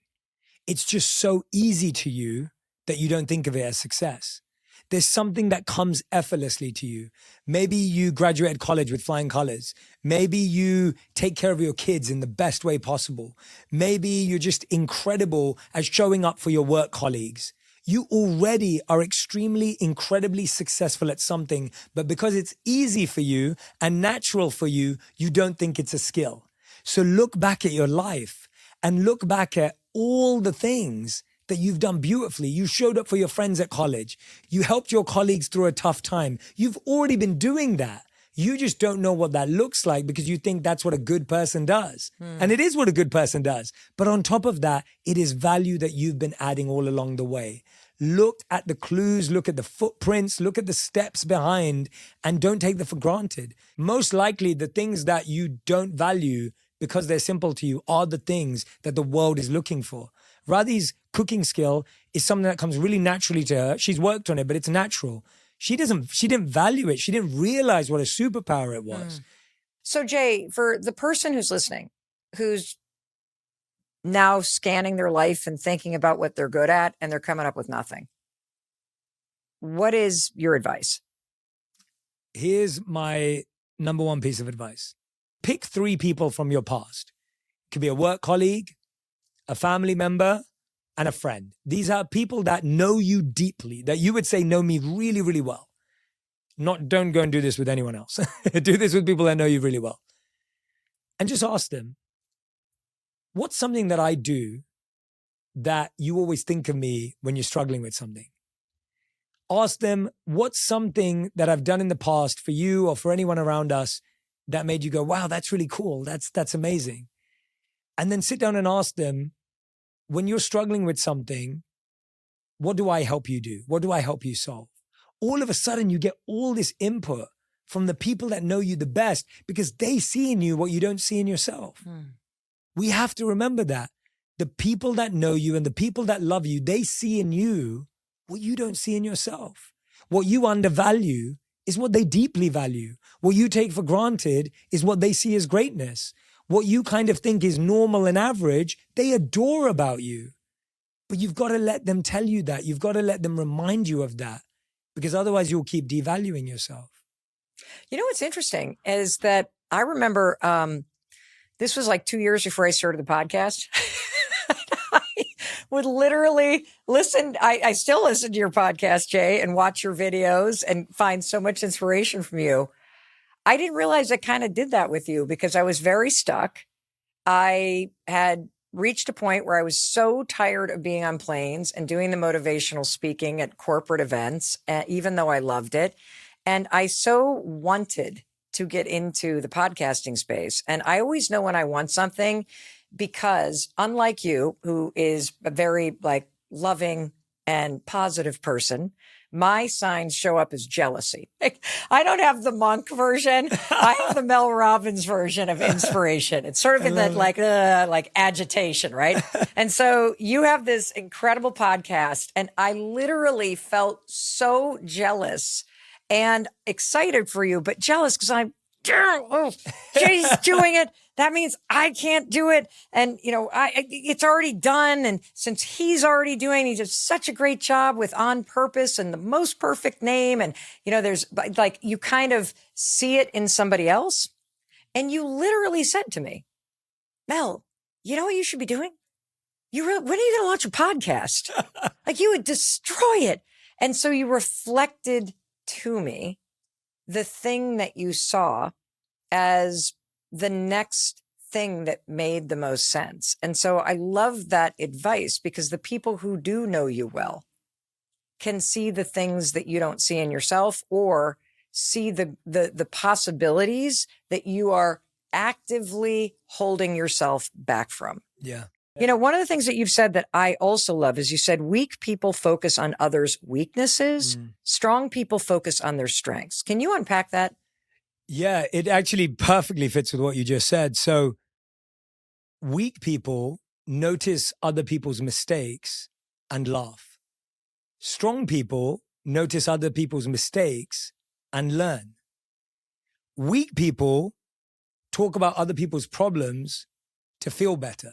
It's just so easy to you that you don't think of it as success. There's something that comes effortlessly to you. Maybe you graduated college with flying colors. Maybe you take care of your kids in the best way possible. Maybe you're just incredible at showing up for your work colleagues. You already are extremely, incredibly successful at something, but because it's easy for you and natural for you, you don't think it's a skill. So look back at your life and look back at all the things that you've done beautifully. You showed up for your friends at college. You helped your colleagues through a tough time. You've already been doing that. You just don't know what that looks like because you think that's what a good person does. And it is what a good person does. But on top of that, it is value that you've been adding all along the way. Look at the clues, look at the footprints, look at the steps behind, and don't take them for granted. Most likely, the things that you don't value because they're simple to you are the things that the world is looking for. Radhi's cooking skill is something that comes really naturally to her. She's worked on it, but it's natural. She didn't value it. She didn't realize what a superpower it was. So Jay, for the person who's listening, who's now scanning their life and thinking about what they're good at, and they're coming up with nothing, what is your advice? Here's my number one piece of advice. Pick 3 people from your past. It could be a work colleague, a family member, and a friend. These are people that know you deeply, that you would say know me really, really well. Don't go and do this with anyone else. Do this with people that know you really well. And just ask them, what's something that I do that you always think of me when you're struggling with something? Ask them, what's something that I've done in the past for you or for anyone around us that made you go, wow, that's really cool. That's amazing. And then sit down and ask them, when you're struggling with something, what do I help you do? What do I help you solve? All of a sudden, you get all this input from the people that know you the best because they see in you what you don't see in yourself. We have to remember that. The people that know you and the people that love you, they see in you what you don't see in yourself. What you undervalue is what they deeply value. What you take for granted is what they see as greatness. What you kind of think is normal and average, they adore about you. But you've got to let them tell you that. You've got to let them remind you of that because otherwise you'll keep devaluing yourself. You know what's interesting is that I remember this was like 2 years before I started the podcast. I would literally listen. I still listen to your podcast, Jay, and watch your videos and find so much inspiration from you. I didn't realize I kind of did that with you because I was very stuck. I had reached a point where I was so tired of being on planes and doing the motivational speaking at corporate events, even though I loved it. And I so wanted to get into the podcasting space. And I always know when I want something because unlike you, who is a very loving and positive person, my signs show up as jealousy. I don't have the monk version. I have the Mel Robbins version of inspiration. It's sort of in that agitation, right? And so you have this incredible podcast, and I literally felt so jealous and excited for you, but jealous because I'm, Jay's doing it. That means I can't do it. And, it's already done. And since he does such a great job with On Purpose and the most perfect name. And, there's you kind of see it in somebody else. And you literally said to me, Mel, you know what you should be doing? When are you going to launch a podcast? You would destroy it. And so you reflected to me the thing that you saw as the next thing that made the most sense. And so I love that advice because the people who do know you well can see the things that you don't see in yourself or see the possibilities that you are actively holding yourself back from. Yeah. One of the things that you've said that I also love is you said weak people focus on others' weaknesses. Strong people focus on their strengths. Can you unpack that? Yeah, it actually perfectly fits with what you just said. So weak people notice other people's mistakes and laugh. Strong people notice other people's mistakes and learn. Weak people talk about other people's problems to feel better.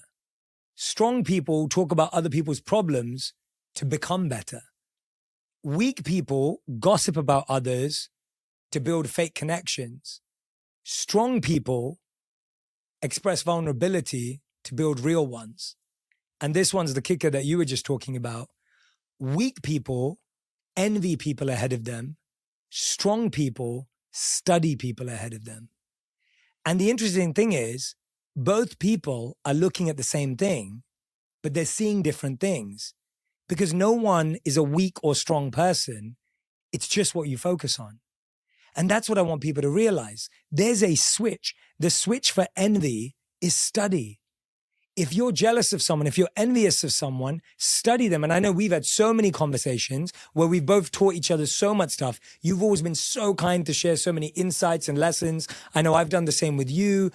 Strong people talk about other people's problems to become better. Weak people gossip about others to build fake connections. Strong people express vulnerability to build real ones. And this one's the kicker that you were just talking about. Weak people envy people ahead of them. Strong people study people ahead of them. And the interesting thing is, both people are looking at the same thing, but they're seeing different things because no one is a weak or strong person. It's just what you focus on. And that's what I want people to realize. There's a switch. The switch for envy is study. If you're jealous of someone, if you're envious of someone, study them. And I know we've had so many conversations where we've both taught each other so much stuff. You've always been so kind to share so many insights and lessons. I know I've done the same with you.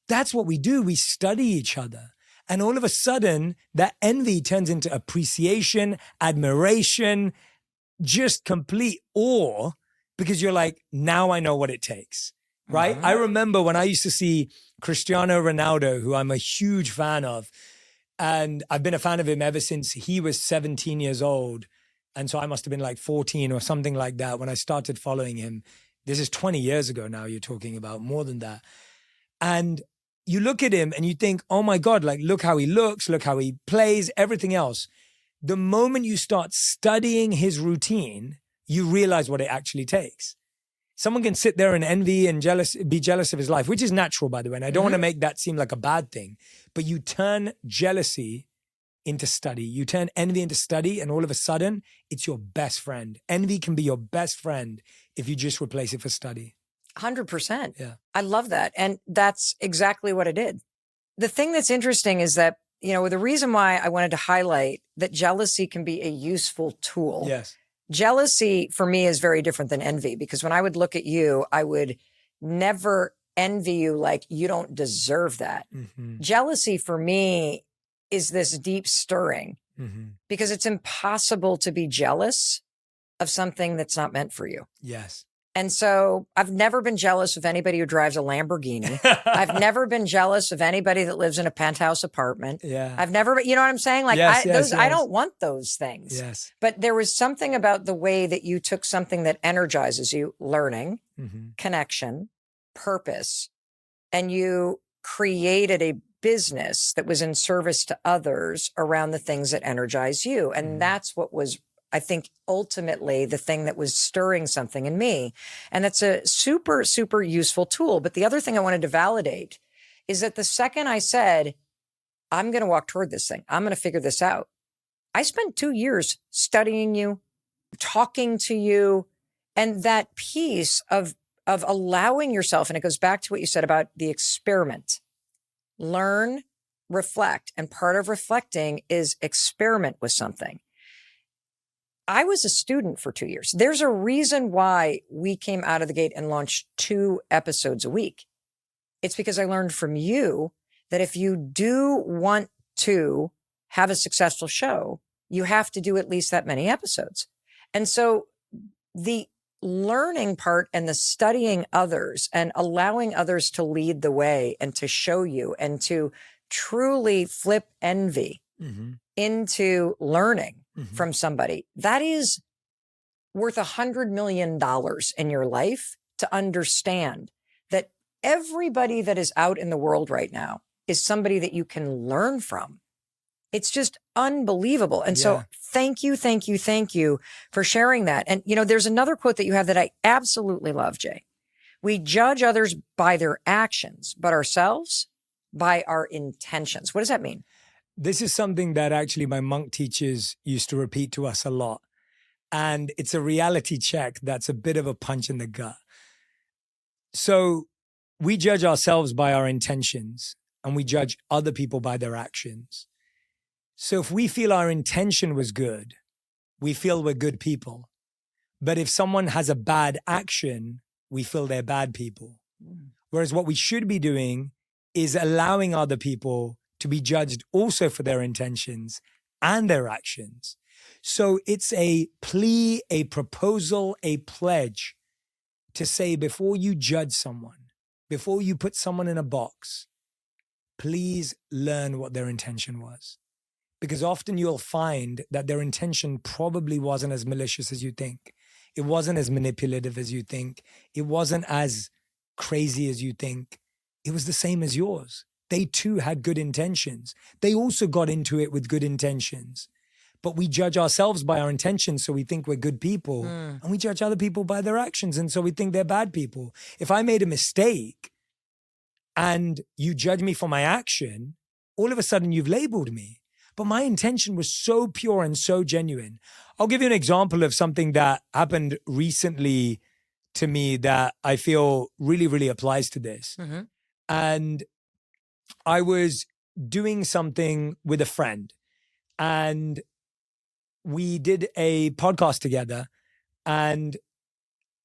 That's what we do. We study each other. And all of a sudden, that envy turns into appreciation, admiration, just complete awe, because you're like, now I know what it takes, right? I remember when I used to see Cristiano Ronaldo, who I'm a huge fan of, and I've been a fan of him ever since he was 17 years old. And so I must have been like 14 or something like that when I started following him. This is 20 years ago now, you're talking about, more than that. And you look at him and you think, oh my God, like, look how he looks, look how he plays, everything else. The moment you start studying his routine, you realize what it actually takes. Someone can sit there and envy and be jealous of his life, which is natural, by the way. And I don't want to make that seem like a bad thing, but you turn jealousy into study. You turn envy into study, and all of a sudden, it's your best friend. Envy can be your best friend if you just replace it for study. 100%. Yeah. I love that. And that's exactly what I did. The thing that's interesting is that, you know, the reason why I wanted to highlight that jealousy can be a useful tool. Yes. Jealousy for me is very different than envy, because when I would look at you, I would never envy you like you don't deserve that. Mm-hmm. Jealousy for me is this deep stirring, because it's impossible to be jealous of something that's not meant for you. Yes. And so I've never been jealous of anybody who drives a Lamborghini. I've never been jealous of anybody that lives in a penthouse apartment. Yeah. I've never, you know what I'm saying? Like, Yes, I don't want those things. Yes. But there was something about the way that you took something that energizes you, learning, connection, purpose, and you created a business that was in service to others around the things that energize you. And that's what was, I think, ultimately the thing that was stirring something in me. And that's a super, super useful tool. But the other thing I wanted to validate is that the second I said, I'm going to walk toward this thing, I'm going to figure this out, I spent 2 years studying you, talking to you, and that piece of allowing yourself, and it goes back to what you said about the experiment. Learn, reflect. And part of reflecting is experiment with something. I was a student for 2 years. There's a reason why we came out of the gate and launched 2 episodes a week. It's because I learned from you that if you do want to have a successful show, you have to do at least that many episodes. And so the learning part and the studying others and allowing others to lead the way and to show you and to truly flip envy into learning from somebody, that is worth $100 million in your life, to understand that everybody that is out in the world right now is somebody that you can learn from. It's just unbelievable. And so thank you for sharing that. And, you know, there's another quote that you have that I absolutely love, Jay. We judge others by their actions, but ourselves by our intentions. What does that mean? This is something that actually my monk teachers used to repeat to us a lot. And it's a reality check that's a bit of a punch in the gut. So we judge ourselves by our intentions, and we judge other people by their actions. So if we feel our intention was good, we feel we're good people. But if someone has a bad action, we feel they're bad people. Whereas what we should be doing is allowing other people to be judged also for their intentions and their actions. So it's a plea, a proposal, a pledge to say, before you judge someone, before you put someone in a box, please learn what their intention was. Because often you'll find that their intention probably wasn't as malicious as you think. It wasn't as manipulative as you think. It wasn't as crazy as you think. It was the same as yours. They too had good intentions. They also got into it with good intentions. But we judge ourselves by our intentions, so we think we're good people. And we judge other people by their actions, and so we think they're bad people. If I made a mistake and you judge me for my action, all of a sudden you've labeled me. But my intention was so pure and so genuine. I'll give you an example of something that happened recently to me that I feel really, really applies to this. And I was doing something with a friend, and we did a podcast together, and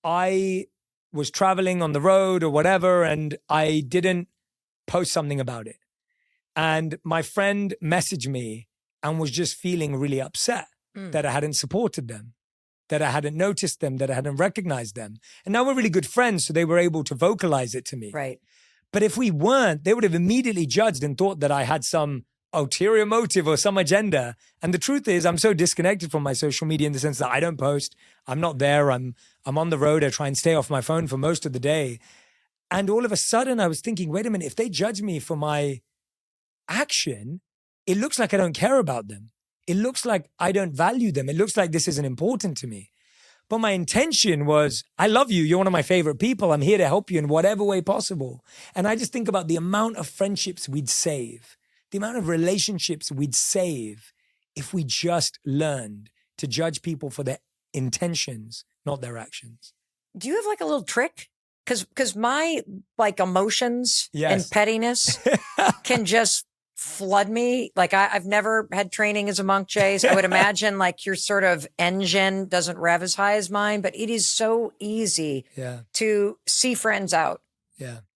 I was traveling on the road or whatever, and I didn't post something about it. And my friend messaged me and was just feeling really upset that I hadn't supported them, that I hadn't noticed them, that I hadn't recognized them. And now we're really good friends, so they were able to vocalize it to me. Right. But if we weren't, they would have immediately judged and thought that I had some ulterior motive or some agenda. And the truth is, I'm so disconnected from my social media in the sense that I don't post. I'm not there. I'm on the road. I try and stay off my phone for most of the day. And all of a sudden I was thinking, wait a minute, if they judge me for my action, it looks like I don't care about them. It looks like I don't value them. It looks like this isn't important to me. But my intention was, I love you. You're one of my favorite people. I'm here to help you in whatever way possible. And I just think about the amount of friendships we'd save, the amount of relationships we'd save if we just learned to judge people for their intentions, not their actions. Do you have like a little trick? Because my like emotions and pettiness can just flood me. Like I've never had training as a monk, Jay. So I would imagine like your sort of engine doesn't rev as high as mine, but it is so easy to see friends out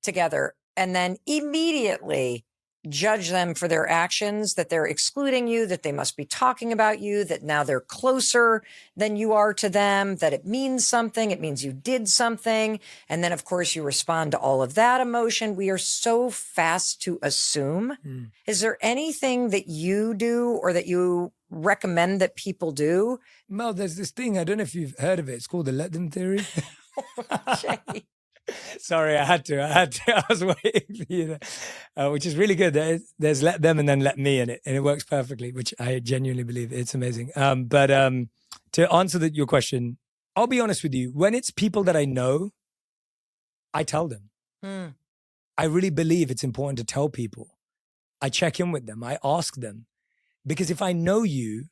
together and then immediately judge them for their actions, that they're excluding you, that they must be talking about you, that now they're closer than you are to them, that it means something, it means you did something. And then, of course, you respond to all of that emotion. We are so fast to assume. Is there anything that you do or that you recommend that people do? Mel, there's this thing, I don't know if you've heard of it. It's called the let them theory. Jay. Sorry, I had to. I was waiting for you to, which is really good. There's let them and then let me in it, and it works perfectly, which I genuinely believe it's amazing. But to answer your question, I'll be honest with you. When it's people that I know, I tell them. I really believe it's important to tell people. I check in with them. I ask them. Because if I know you,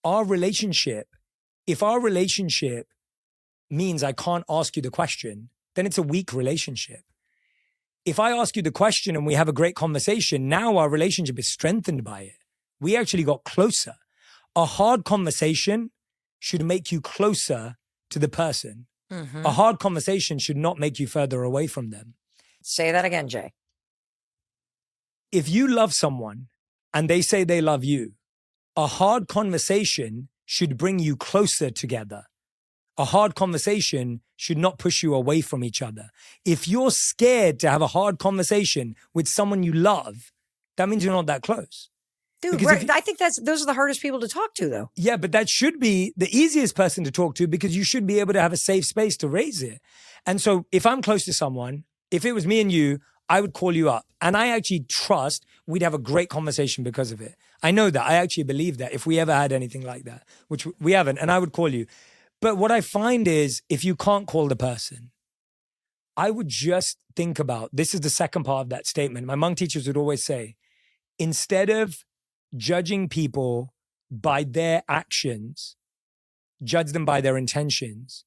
if our relationship means I can't ask you the question, then it's a weak relationship. If I ask you the question and we have a great conversation, now our relationship is strengthened by it. We actually got closer. A hard conversation should make you closer to the person. A hard conversation should not make you further away from them. Say that again, Jay. If you love someone and they say they love you, a hard conversation should bring you closer together. A hard conversation should not push you away from each other. If you're scared to have a hard conversation with someone you love, that means you're not that close. Dude, I think those are the hardest people to talk to, though. Yeah, but that should be the easiest person to talk to because you should be able to have a safe space to raise it. And so if I'm close to someone, if it was me and you, I would call you up. And I actually trust we'd have a great conversation because of it. I know that. I actually believe that if we ever had anything like that, which we haven't, and I would call you. But what I find is if you can't call the person, I would just think about, this is the second part of that statement. My monk teachers would always say, instead of judging people by their actions, judge them by their intentions,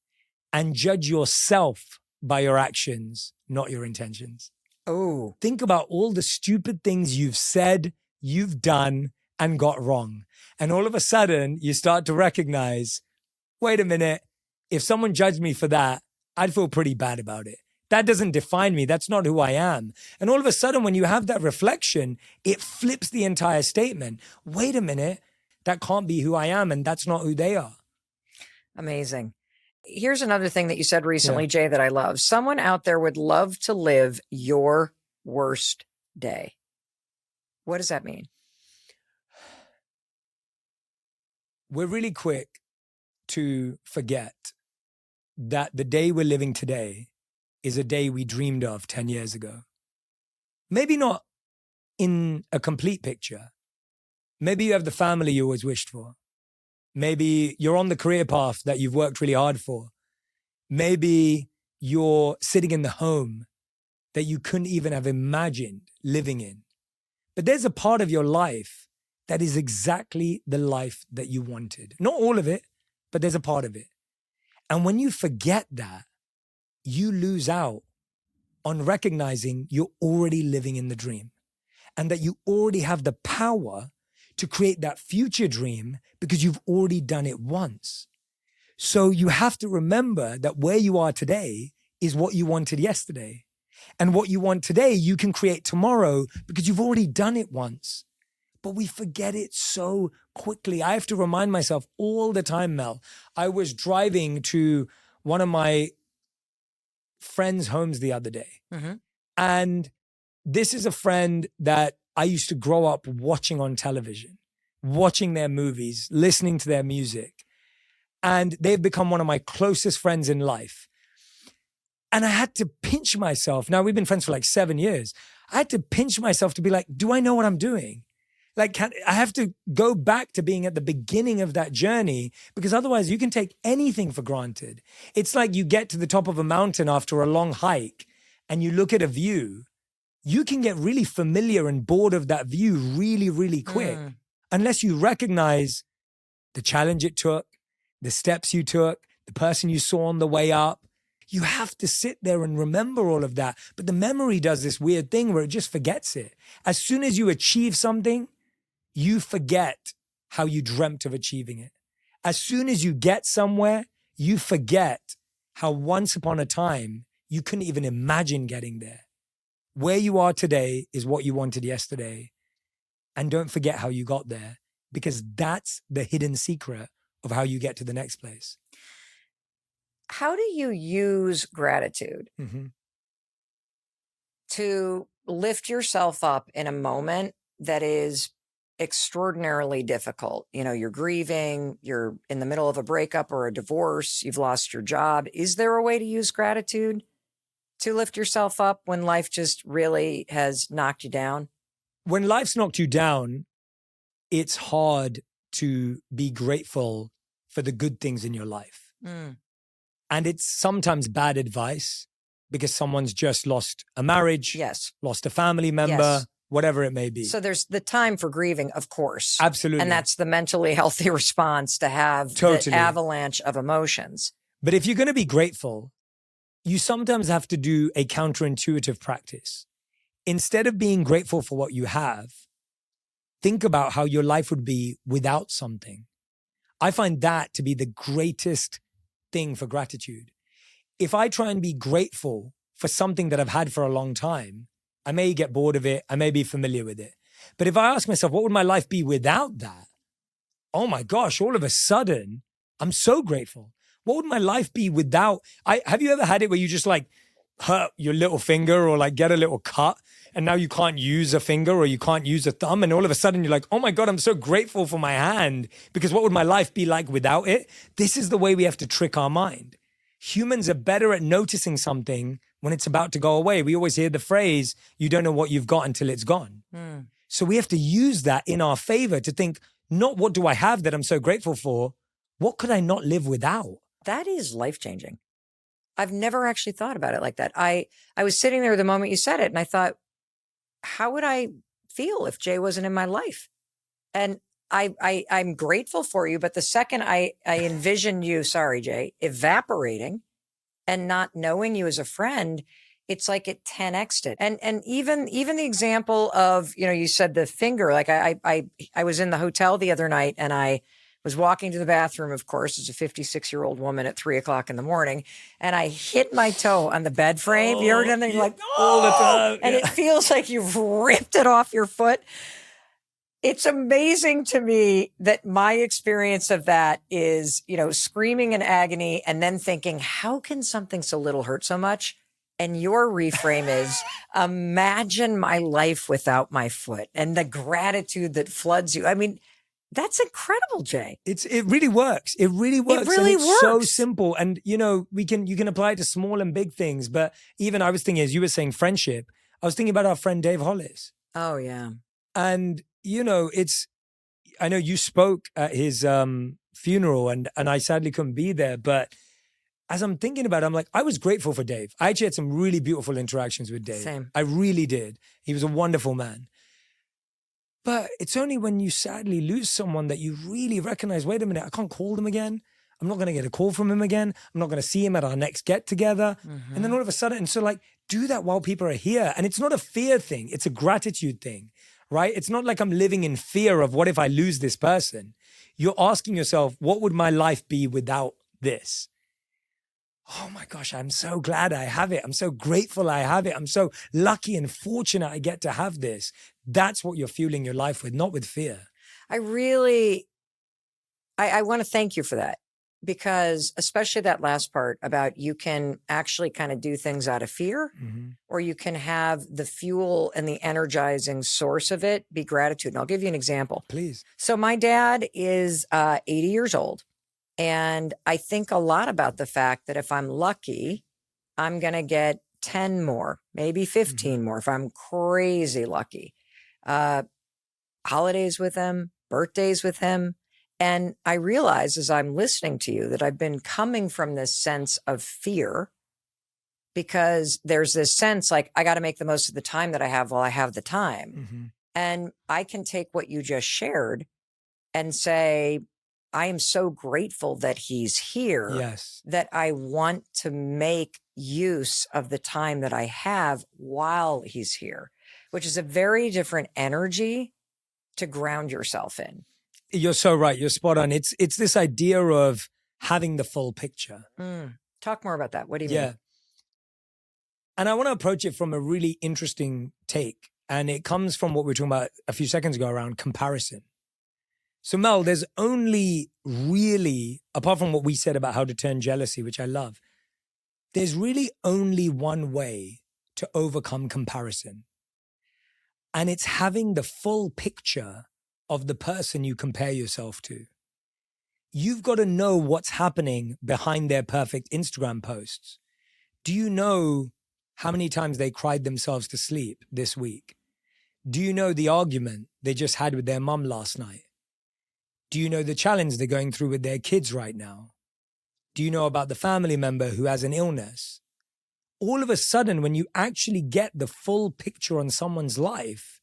and judge yourself by your actions, not your intentions. Oh. Think about all the stupid things you've said, you've done, and got wrong. And all of a sudden, you start to recognize, wait a minute, if someone judged me for that, I'd feel pretty bad about it. That doesn't define me. That's not who I am. And all of a sudden, when you have that reflection, it flips the entire statement. Wait a minute, that can't be who I am, and that's not who they are. Amazing. Here's another thing that you said recently, Jay, that I love. Someone out there would love to live your worst day. What does that mean? We're really quick to forget that the day we're living today is a day we dreamed of 10 years ago. Maybe not in a complete picture. Maybe you have the family you always wished for. Maybe you're on the career path that you've worked really hard for. Maybe you're sitting in the home that you couldn't even have imagined living in. But there's a part of your life that is exactly the life that you wanted. Not all of it, but there's a part of it. And when you forget that, you lose out on recognizing you're already living in the dream and that you already have the power to create that future dream because you've already done it once. So you have to remember that where you are today is what you wanted yesterday. And what you want today, you can create tomorrow because you've already done it once. But we forget it so quickly. I have to remind myself all the time, Mel. I was driving to one of my friends' homes the other day. Mm-hmm. And this is a friend that I used to grow up watching on television, watching their movies, listening to their music. And they've become one of my closest friends in life. And I had to pinch myself. Now, we've been friends for like 7 years. I had to pinch myself to be like, do I know what I'm doing? Like, I have to go back to being at the beginning of that journey because otherwise you can take anything for granted. It's like you get to the top of a mountain after a long hike and you look at a view. You can get really familiar and bored of that view really, really quick unless you recognize the challenge it took, the steps you took, the person you saw on the way up. You have to sit there and remember all of that. But the memory does this weird thing where it just forgets it. As soon as you achieve something, you forget how you dreamt of achieving it. As soon as you get somewhere, you forget how once upon a time, you couldn't even imagine getting there. Where you are today is what you wanted yesterday. And don't forget how you got there because that's the hidden secret of how you get to the next place. How do you use gratitude to lift yourself up in a moment that is extraordinarily difficult? You know, you're grieving, you're in the middle of a breakup or a divorce, you've lost your job. Is there a way to use gratitude to lift yourself up when life just really has knocked you down? When life's knocked you down, it's hard to be grateful for the good things in your life. And it's sometimes bad advice because someone's just lost a marriage, lost a family member, whatever it may be. So there's the time for grieving, of course. Absolutely. And that's the mentally healthy response to have the avalanche of emotions. But if you're going to be grateful, you sometimes have to do a counterintuitive practice. Instead of being grateful for what you have, think about how your life would be without something. I find that to be the greatest thing for gratitude. If I try and be grateful for something that I've had for a long time, I may get bored of it. I may be familiar with it. But if I ask myself, what would my life be without that? Oh my gosh, all of a sudden, I'm so grateful. What would my life be without? Have you ever had it where you just like hurt your little finger or like get a little cut and now you can't use a finger or you can't use a thumb and all of a sudden you're like, oh my God, I'm so grateful for my hand because what would my life be like without it? This is the way we have to trick our mind. Humans are better at noticing something when it's about to go away. We always hear the phrase, you don't know what you've got until it's gone. So we have to use that in our favor to think, not what do I have that I'm so grateful for? What could I not live without? That is life-changing. I've never actually thought about it like that. I was sitting there the moment you said it and I thought, how would I feel if Jay wasn't in my life? And I'm grateful for you, but the second I envision you, sorry, Jay, evaporating and not knowing you as a friend, it's like it 10x'd it. And even the example of, you know, you said the finger, like I was in the hotel the other night and I was walking to the bathroom, of course, as a 56-year-old woman at 3:00 in the morning, and I hit my toe on the bed frame. You ever done that? You're like, all the time. And it feels like you've ripped it off your foot. It's amazing to me that my experience of that is, screaming in agony and then thinking, how can something so little hurt so much? And your reframe is, imagine my life without my foot and the gratitude that floods you. I mean, that's incredible, Jay. It really works. It really works. It really and it's works. so simple. And you can apply it to small and big things. But even I was thinking, as you were saying, friendship, I was thinking about our friend Dave Hollis. Oh, yeah. And I know you spoke at his funeral and I sadly couldn't be there, but as I'm thinking about it, I'm like, I was grateful for Dave. I actually had some really beautiful interactions with Dave. Same. I really did. He was a wonderful man. But it's only when you sadly lose someone that you really recognize, wait a minute, I can't call them again. I'm not going to get a call from him again. I'm not going to see him at our next get together. Mm-hmm. And then all of a sudden, and so like, do that while people are here. And it's not a fear thing. It's a gratitude thing, right? It's not like I'm living in fear of what if I lose this person. You're asking yourself, what would my life be without this? Oh my gosh, I'm so glad I have it. I'm so grateful I have it. I'm so lucky and fortunate I get to have this. That's what you're fueling your life with, not with fear. I want to thank you for that, because especially that last part about you can actually kind of do things out of fear, mm-hmm. or you can have the fuel and the energizing source of it be gratitude. And I'll give you an example. Please. So my dad is 80 years old. And I think a lot about the fact that if I'm lucky, I'm going to get 10 more, maybe 15 mm-hmm. more if I'm crazy lucky. Holidays with him, birthdays with him. And I realize as I'm listening to you that I've been coming from this sense of fear, because there's this sense like, I got to make the most of the time that I have while I have the time. Mm-hmm. And I can take what you just shared and say, I am so grateful that he's here, yes. that I want to make use of the time that I have while he's here, which is a very different energy to ground yourself in. You're so right. You're spot on. It's this idea of having the full picture. Talk more about that. What do you mean? And I want to approach it from a really interesting take. And it comes from what we were talking about a few seconds ago around comparison. So Mel, there's only really, apart from what we said about how to turn jealousy, which I love, there's really only one way to overcome comparison. And it's having the full picture of the person you compare yourself to. You've got to know what's happening behind their perfect Instagram posts. Do you know how many times they cried themselves to sleep this week? Do you know the argument they just had with their mum last night? Do you know the challenge they're going through with their kids right now? Do you know about the family member who has an illness? All of a sudden, when you actually get the full picture on someone's life,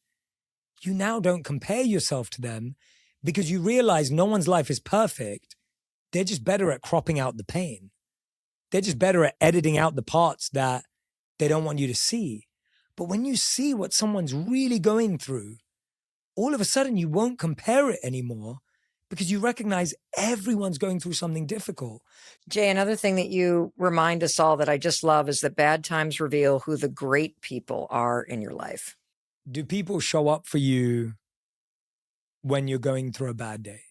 you now don't compare yourself to them because you realize no one's life is perfect. They're just better at cropping out the pain. They're just better at editing out the parts that they don't want you to see. But when you see what someone's really going through, all of a sudden you won't compare it anymore, because you recognize everyone's going through something difficult. Jay, another thing that you remind us all that I just love is that bad times reveal who the great people are in your life. Do people show up for you when you're going through a bad day?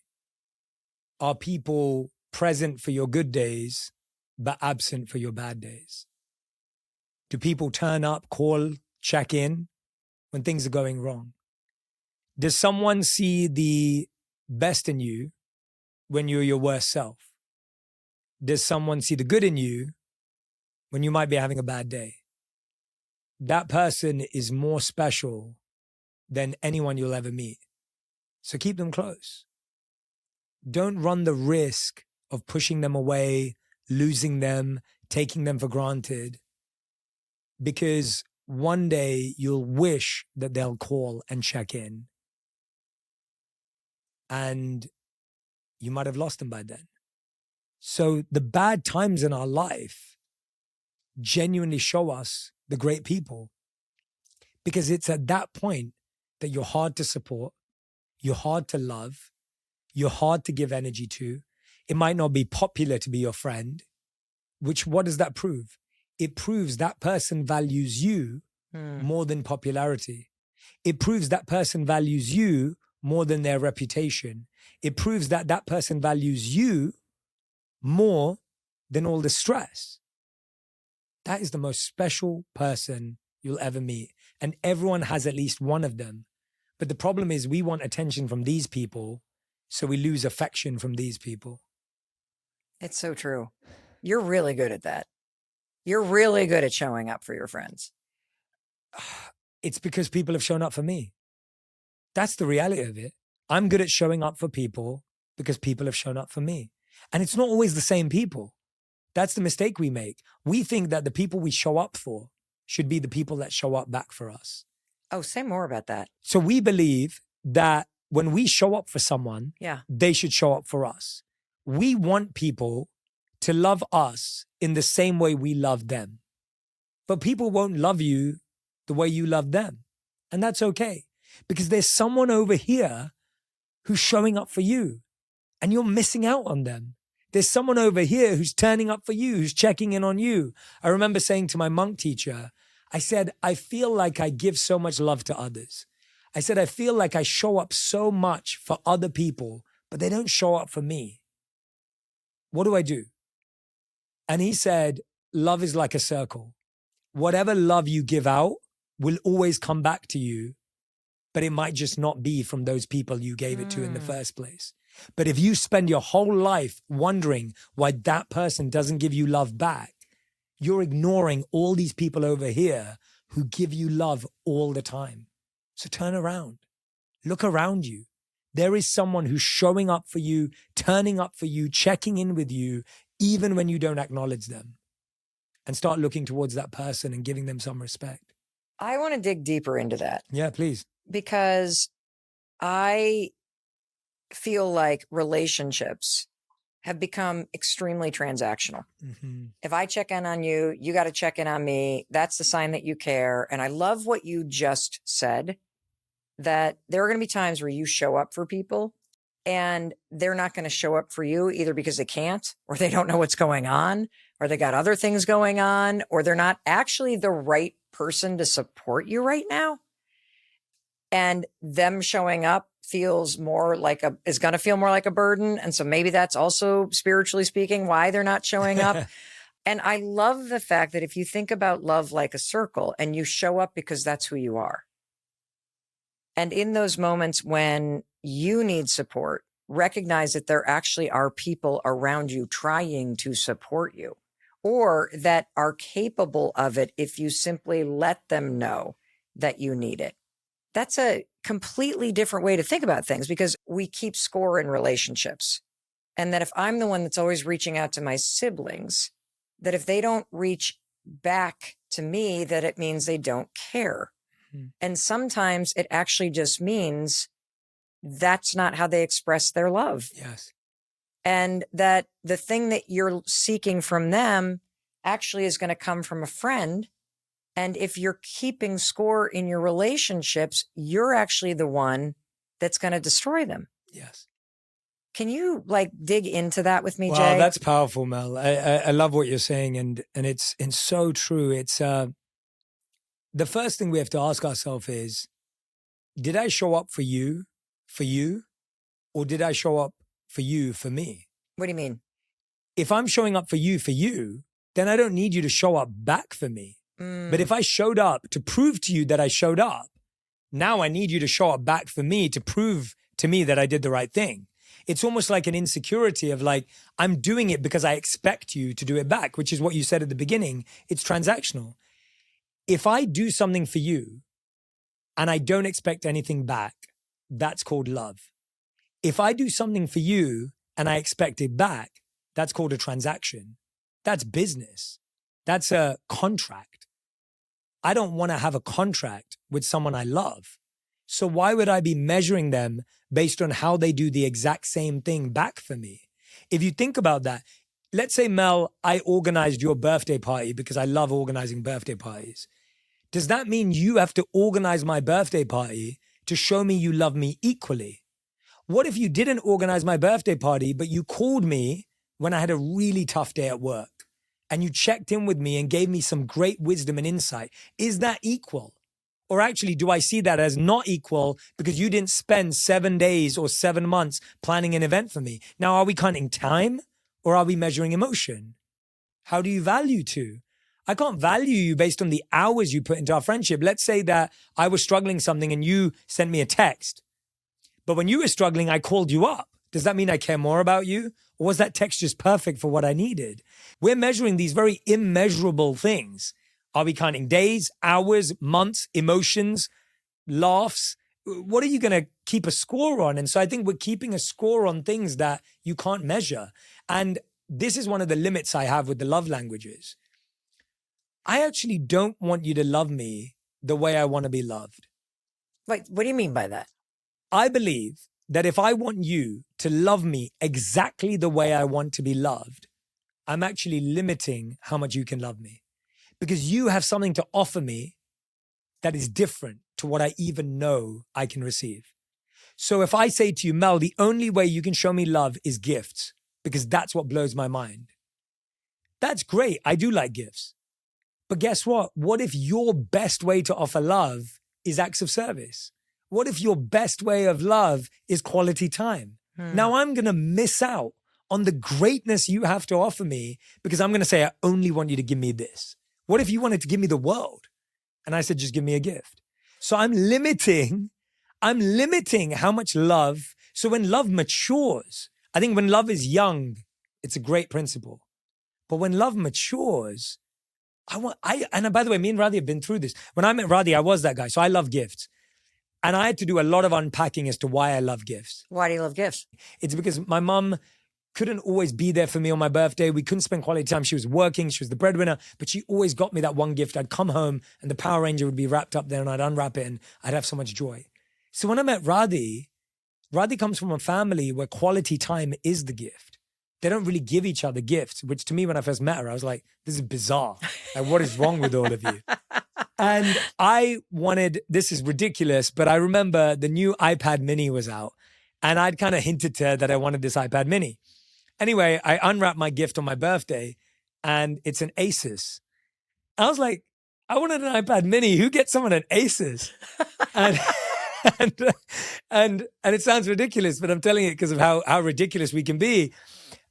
Are people present for your good days, but absent for your bad days? Do people turn up, call, check in when things are going wrong? Does someone see the best in you when you're your worst self? Does someone see the good in you when you might be having a bad day? That person is more special than anyone you'll ever meet. So keep them close. Don't run the risk of pushing them away, losing them, taking them for granted, because one day you'll wish that they'll call and check in. And you might have lost them by then. So the bad times in our life genuinely show us the great people, because it's at that point that you're hard to support, you're hard to love, you're hard to give energy to. It might not be popular to be your friend, what does that prove? It proves that person values you more than popularity. It proves that person values you more than their reputation. It proves that that person values you more than all the stress. That is the most special person you'll ever meet. And everyone has at least one of them. But the problem is we want attention from these people, so we lose affection from these people. It's so true. You're really good at that. You're really good at showing up for your friends. It's because people have shown up for me. That's the reality of it. I'm good at showing up for people because people have shown up for me. And it's not always the same people. That's the mistake we make. We think that the people we show up for should be the people that show up back for us. Oh, say more about that. So we believe that when we show up for someone, Yeah. they should show up for us. We want people to love us in the same way we love them. But people won't love you the way you love them. And that's okay. Because there's someone over here who's showing up for you and you're missing out on them. There's someone over here who's turning up for you, who's checking in on you. I remember saying to my monk teacher, I said, I feel like I give so much love to others. I said, I feel like I show up so much for other people, but they don't show up for me. What do I do? And he said, love is like a circle. Whatever love you give out will always come back to you, but it might just not be from those people you gave it to in the first place. But if you spend your whole life wondering why that person doesn't give you love back, you're ignoring all these people over here who give you love all the time. So turn around, look around you. There is someone who's showing up for you, turning up for you, checking in with you, even when you don't acknowledge them. And start looking towards that person and giving them some respect. I want to dig deeper into that. Yeah, please. Because I feel like relationships have become extremely transactional. Mm-hmm. If I check in on you, you got to check in on me. That's the sign that you care. And I love what you just said, that there are going to be times where you show up for people and they're not going to show up for you either because they can't, or they don't know what's going on, or they got other things going on, or they're not actually the right person to support you right now. And them showing up feels more like is going to feel more like a burden. And so maybe that's also, spiritually speaking, why they're not showing up. And I love the fact that if you think about love like a circle and you show up because that's who you are. And in those moments when you need support, recognize that there actually are people around you trying to support you, or that are capable of it if you simply let them know that you need it. That's a completely different way to think about things, because we keep score in relationships. And that if I'm the one that's always reaching out to my siblings, that if they don't reach back to me, that it means they don't care. Mm-hmm. And sometimes it actually just means that's not how they express their love. Yes. And that the thing that you're seeking from them actually is going to come from a friend. And if you're keeping score in your relationships, you're actually the one that's going to destroy them. Yes. Can you dig into that with me, wow, Jay? Wow, that's powerful, Mel. I love what you're saying, and it's so true. It's the first thing we have to ask ourselves is, did I show up for you, or did I show up for you, for me? What do you mean? If I'm showing up for you, then I don't need you to show up back for me. But if I showed up to prove to you that I showed up, now I need you to show up back for me to prove to me that I did the right thing. It's almost like an insecurity of I'm doing it because I expect you to do it back, which is what you said at the beginning. It's transactional. If I do something for you and I don't expect anything back, that's called love. If I do something for you and I expect it back, that's called a transaction. That's business. That's a contract. I don't want to have a contract with someone I love. So why would I be measuring them based on how they do the exact same thing back for me? If you think about that, let's say, Mel, I organized your birthday party because I love organizing birthday parties. Does that mean you have to organize my birthday party to show me you love me equally? What if you didn't organize my birthday party, but you called me when I had a really tough day at work and you checked in with me and gave me some great wisdom and insight? Is that equal? Or actually, do I see that as not equal because you didn't spend 7 days or 7 months planning an event for me? Now, are we counting time or are we measuring emotion? How do you value two? I can't value you based on the hours you put into our friendship. Let's say that I was struggling something and you sent me a text. But when you were struggling, I called you up. Does that mean I care more about you? Or was that text just perfect for what I needed? We're measuring these very immeasurable things. Are we counting days, hours, months, emotions, laughs? What are you going to keep a score on? And so I think we're keeping a score on things that you can't measure. And this is one of the limits I have with the love languages. I actually don't want you to love me the way I want to be loved. Wait, what do you mean by that? I believe that if I want you to love me exactly the way I want to be loved, I'm actually limiting how much you can love me because you have something to offer me that is different to what I even know I can receive. So if I say to you, Mel, the only way you can show me love is gifts because that's what blows my mind. That's great. I do like gifts. But guess what? What if your best way to offer love is acts of service? What if your best way of love is quality time? Now I'm going to miss out on the greatness you have to offer me because I'm going to say, I only want you to give me this. What if you wanted to give me the world? And I said, just give me a gift. So I'm limiting how much love. So when love matures, I think when love is young, it's a great principle. But when love matures, and by the way, me and Radhi have been through this. When I met Radhi, I was that guy. So I love gifts. And I had to do a lot of unpacking as to why I love gifts. Why do you love gifts? It's because my mom couldn't always be there for me on my birthday. We couldn't spend quality time. She was working. She was the breadwinner, but she always got me that one gift. I'd come home and the Power Ranger would be wrapped up there and I'd unwrap it and I'd have so much joy. So when I met Radhi comes from a family where quality time is the gift. They don't really give each other gifts, which to me, when I first met her, I was like, this is bizarre. Like, what is wrong with all of you? And this is ridiculous, but I remember the new iPad mini was out and I'd kind of hinted to her that I wanted this iPad mini. Anyway, I unwrapped my gift on my birthday and it's an Asus. I was like, I wanted an iPad mini. Who gets someone an Asus? And and it sounds ridiculous, but I'm telling it because of how ridiculous we can be.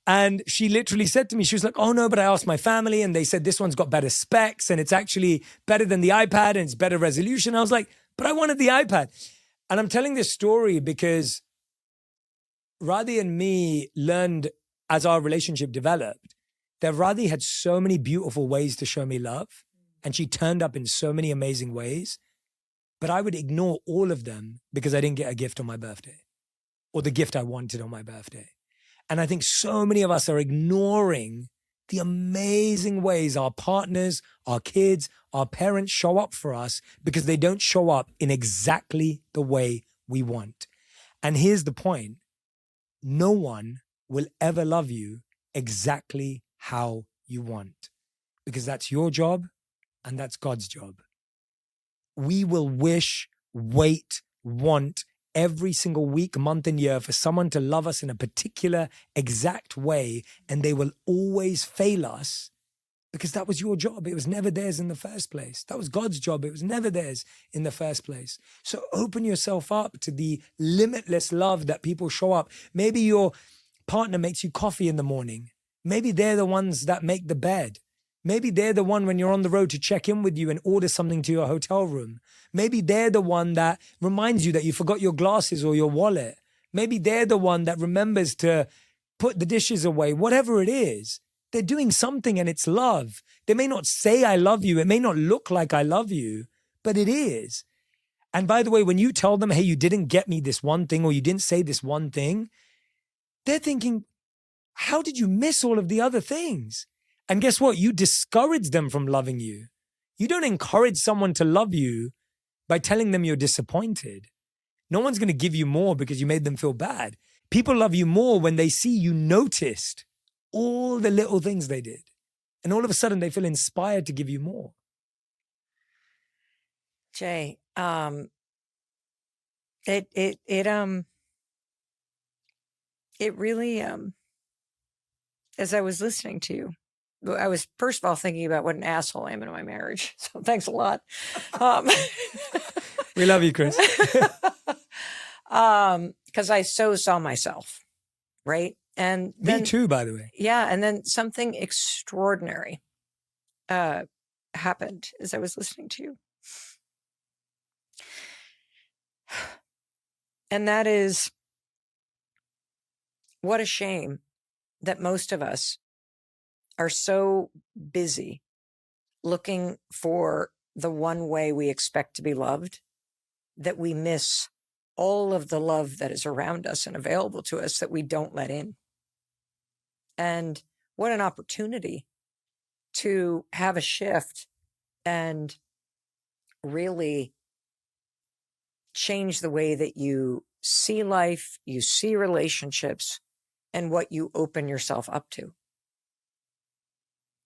And she literally said to me, she was like, oh no, but I asked my family and they said this one's got better specs and it's actually better than the iPad and it's better resolution. I was like, but I wanted the iPad. And I'm telling this story because Radhi and me learned as our relationship developed that Radhi had so many beautiful ways to show me love and she turned up in so many amazing ways, but I would ignore all of them because I didn't get a gift on my birthday or the gift I wanted on my birthday. And I think so many of us are ignoring the amazing ways our partners, our kids, our parents show up for us because they don't show up in exactly the way we want. And here's the point. No one will ever love you exactly how you want because that's your job and that's God's job. We will wish, wait, want, every single week, month, and year for someone to love us in a particular exact way, and they will always fail us because that was your job. It was never theirs in the first place. That was God's job. It was never theirs in the first place. So open yourself up to the limitless love that people show up. Maybe your partner makes you coffee in the morning. Maybe they're the ones that make the bed. Maybe they're the one when you're on the road to check in with you and order something to your hotel room. Maybe they're the one that reminds you that you forgot your glasses or your wallet. Maybe they're the one that remembers to put the dishes away. Whatever it is, they're doing something and it's love. They may not say I love you. It may not look like I love you, but it is. And by the way, when you tell them, hey, you didn't get me this one thing or you didn't say this one thing, they're thinking, how did you miss all of the other things? And guess what? You discourage them from loving you. You don't encourage someone to love you by telling them you're disappointed. No one's going to give you more because you made them feel bad. People love you more when they see you noticed all the little things they did. And all of a sudden they feel inspired to give you more. Jay, it really, as I was listening to you, I was first of all thinking about what an asshole I am in my marriage. So thanks a lot. Um, We love you, Chris. Because I so saw myself, right? And then, Me too, by the way. yeah, and then something extraordinary happened as I was listening to you. And that is, what a shame that most of us are so busy looking for the one way we expect to be loved that we miss all of the love that is around us and available to us that we don't let in. And what an opportunity to have a shift and really change the way that you see life, you see relationships, and what you open yourself up to.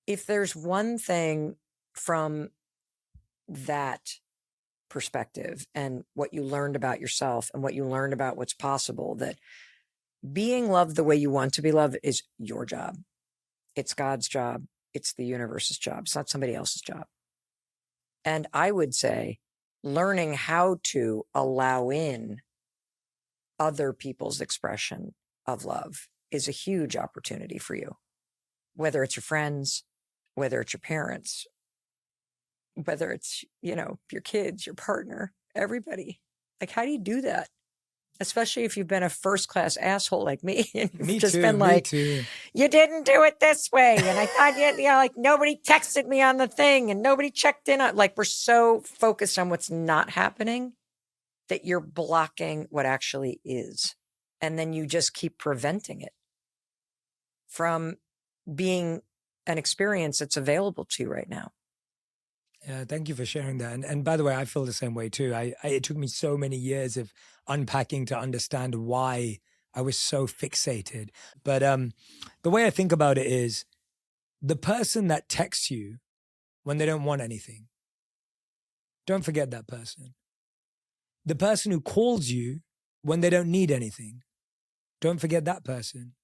If there's one thing from that perspective and what you learned about yourself and what you learned about what's possible, that being loved the way you want to be loved is your job. It's God's job. It's the universe's job. It's not somebody else's job. And I would say learning how to allow in other people's expression of love is a huge opportunity for you, whether it's your friends, whether it's your parents, whether it's, your kids, your partner, everybody. Like, how do you do that? Especially if you've been a first-class asshole like me and you've just been like, you didn't do it this way. And I thought, nobody texted me on the thing and nobody checked in on, we're so focused on what's not happening that you're blocking what actually is. And then you just keep preventing it from being an experience that's available to you right now. Yeah, thank you for sharing that. And by the way, I feel the same way too. It took me so many years of unpacking to understand why I was so fixated. But the way I think about it is, the person that texts you when they don't want anything, don't forget that person. The person who calls you when they don't need anything, don't forget that person.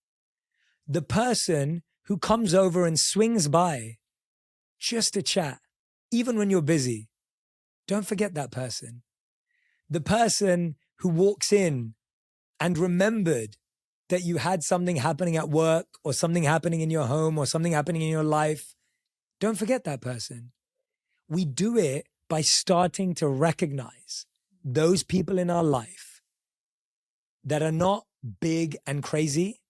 The person who comes over and swings by just to chat, even when you're busy, don't forget that person. The person who walks in and remembered that you had something happening at work or something happening in your home or something happening in your life, don't forget that person. We do it by starting to recognize those people in our life that are not big and crazy,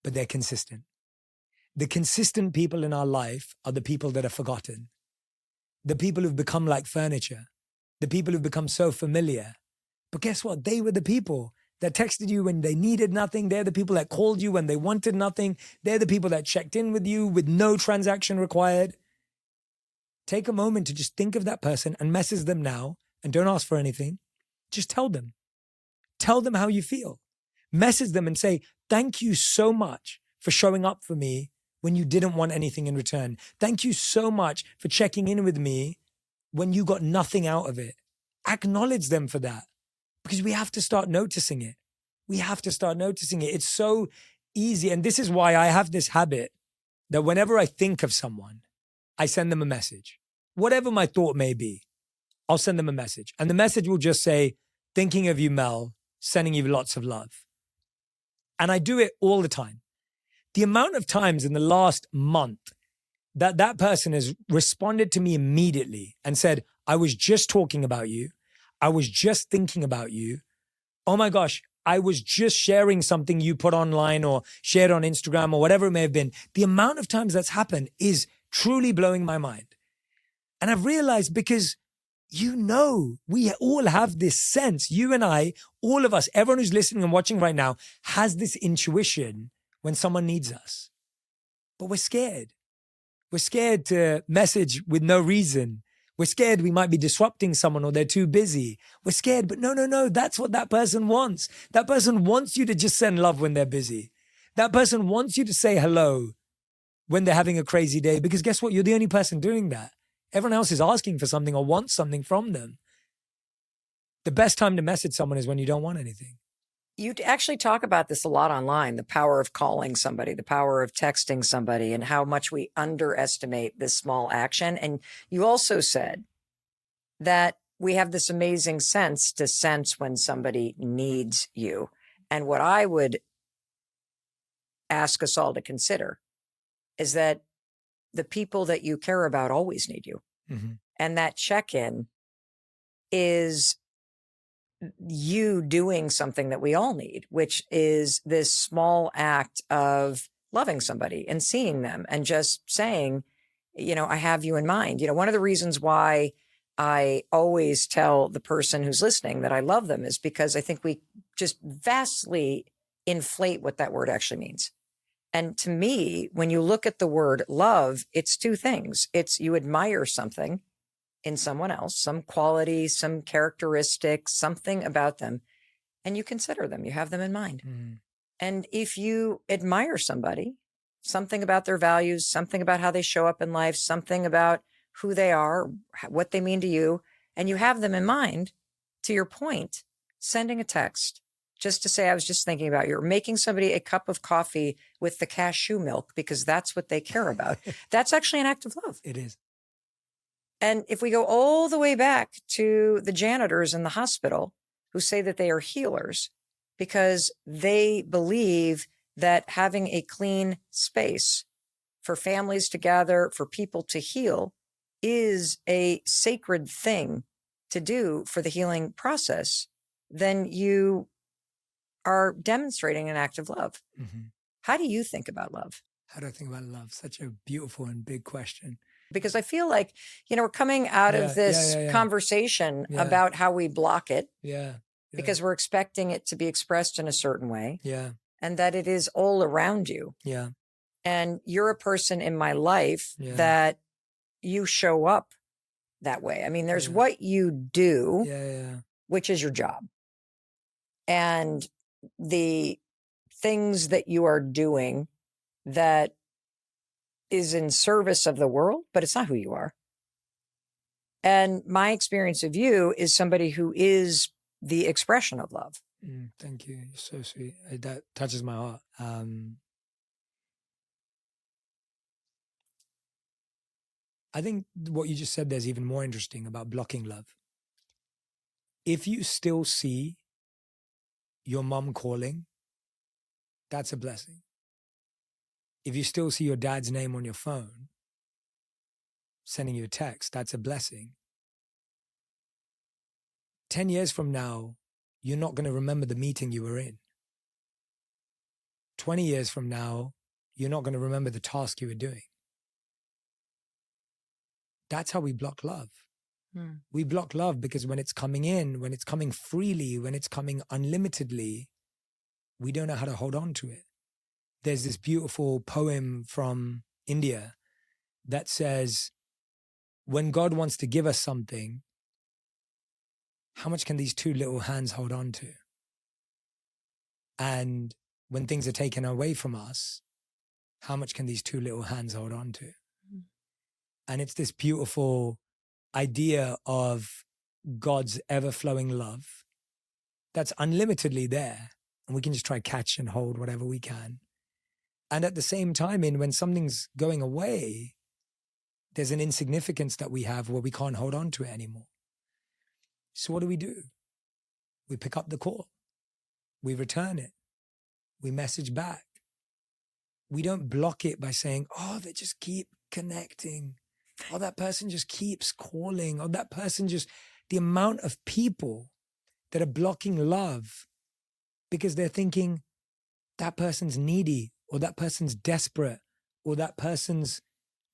but they're consistent. The consistent people in our life are the people that are forgotten. The people who've become like furniture, the people who've become so familiar. But guess what? They were the people that texted you when they needed nothing. They're the people that called you when they wanted nothing. They're the people that checked in with you with no transaction required. Take a moment to just think of that person and message them now, and don't ask for anything. Just tell them. Tell them how you feel. Message them and say, thank you so much for showing up for me when you didn't want anything in return. Thank you so much for checking in with me when you got nothing out of it. Acknowledge them for that, because we have to start noticing it. We have to start noticing it. It's so easy. And this is why I have this habit that whenever I think of someone, I send them a message. Whatever my thought may be, I'll send them a message. And the message will just say, thinking of you, Mel, sending you lots of love. And I do it all the time. The amount of times in the last month that person has responded to me immediately and said, I was just talking about you. I was just thinking about you. Oh my gosh, I was just sharing something you put online or shared on Instagram or whatever it may have been. The amount of times that's happened is truly blowing my mind. And I've realized, because we all have this sense, you and I, all of us, everyone who's listening and watching right now has this intuition when someone needs us. But we're scared. We're scared to message with no reason. We're scared we might be disrupting someone or they're too busy. We're scared, but no. That's what that person wants. That person wants you to just send love when they're busy. That person wants you to say hello when they're having a crazy day, because guess what? You're the only person doing that. Everyone else is asking for something or wants something from them. The best time to message someone is when you don't want anything. You actually talk about this a lot online, the power of calling somebody, the power of texting somebody, and how much we underestimate this small action. And you also said that we have this amazing sense to sense when somebody needs you. And what I would ask us all to consider is that the people that you care about always need you. Mm-hmm. And that check-in is you doing something that we all need, which is this small act of loving somebody and seeing them and just saying, I have you in mind. One of the reasons why I always tell the person who's listening that I love them is because I think we just vastly inflate what that word actually means. And to me, when you look at the word love, it's two things. It's you admire something in someone else, some quality, some characteristic, something about them, and you consider them, you have them in mind. Mm. And if you admire somebody, something about their values, something about how they show up in life, something about who they are, what they mean to you, and you have them in mind, to your point, sending a text just to say, I was just thinking about you, or making somebody a cup of coffee with the cashew milk because that's what they care about. That's actually an act of love. It is. And if we go all the way back to the janitors in the hospital who say that they are healers because they believe that having a clean space for families to gather, for people to heal, is a sacred thing to do for the healing process, then you are demonstrating an act of love. Mm-hmm. How do you think about love? How do I think about love? Such a beautiful and big question. Because I feel like, we're coming out of this conversation about how we block it. Yeah. Because we're expecting it to be expressed in a certain way. Yeah. And that it is all around you. Yeah. And you're a person in my life that you show up that way. I mean, there's what you do, which is your job. And the things that you are doing that is in service of the world, but it's not who you are. And my experience of you is somebody who is the expression of love. Thank you. You're so sweet. That touches my heart. I think what you just said there is even more interesting about blocking love. If you still see your mom calling, that's a blessing. If you still see your dad's name on your phone, sending you a text, that's a blessing. 10 years from now, you're not going to remember the meeting you were in. 20 years from now, you're not going to remember the task you were doing. That's how we block love. We block love because when it's coming in, when it's coming freely, when it's coming unlimitedly, we don't know how to hold on to it. There's this beautiful poem from India that says, when God wants to give us something, how much can these two little hands hold on to? And when things are taken away from us, how much can these two little hands hold on to? And it's this beautiful idea of God's ever-flowing love that's unlimitedly there. And we can just try catch and hold whatever we can. And at the same time, when something's going away, there's an insignificance that we have where we can't hold on to it anymore. So what do? We pick up the call. We return it. We message back. We don't block it by saying, oh, they just keep connecting. Oh, that person just keeps calling. Oh, that person just... The amount of people that are blocking love because they're thinking that person's needy, or that person's desperate, or that person's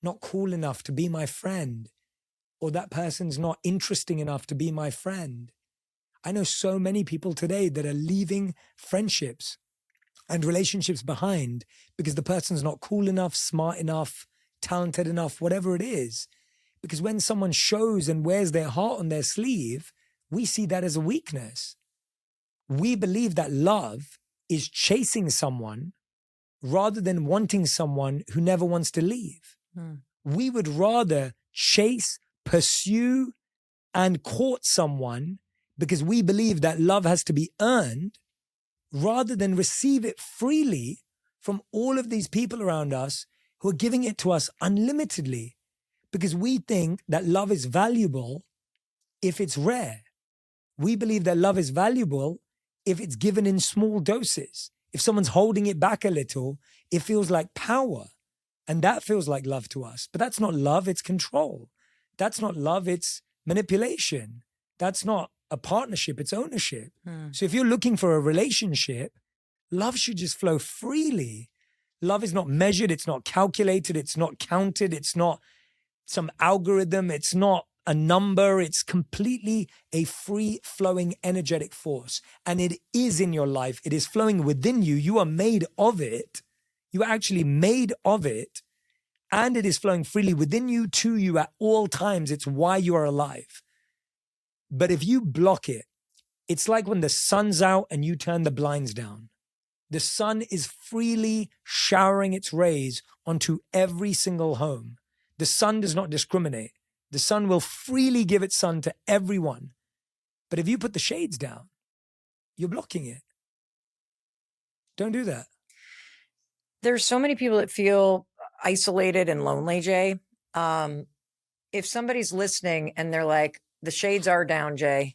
not cool enough to be my friend, or that person's not interesting enough to be my friend. I know so many people today that are leaving friendships and relationships behind because the person's not cool enough, smart enough, talented enough, whatever it is. Because when someone shows and wears their heart on their sleeve, we see that as a weakness. We believe that love is chasing someone rather than wanting someone who never wants to leave. We would rather chase, pursue, and court someone because we believe that love has to be earned rather than receive it freely from all of these people around us who are giving it to us unlimitedly, because we think that love is valuable if it's rare. We believe that love is valuable if it's given in small doses. If someone's holding it back a little, it feels like power. And that feels like love to us. But that's not love, it's control. That's not love, it's manipulation. That's not a partnership, it's ownership. So if you're looking for a relationship, love should just flow freely. Love is not measured, it's not calculated, it's not counted, it's not some algorithm, it's not a number, it's completely a free-flowing energetic force. And it is in your life, it is flowing within you. You are made of it. You are actually made of it, and it is flowing freely within you, to you at all times. It's why you are alive. But if you block it, it's like when the sun's out and you turn the blinds down. The sun is freely showering its rays onto every single home. The sun does not discriminate. The sun will freely give its sun to everyone. But if you put the shades down, you're blocking it. Don't do that. There's so many people that feel isolated and lonely, Jay. If somebody's listening and they're like, the shades are down, Jay,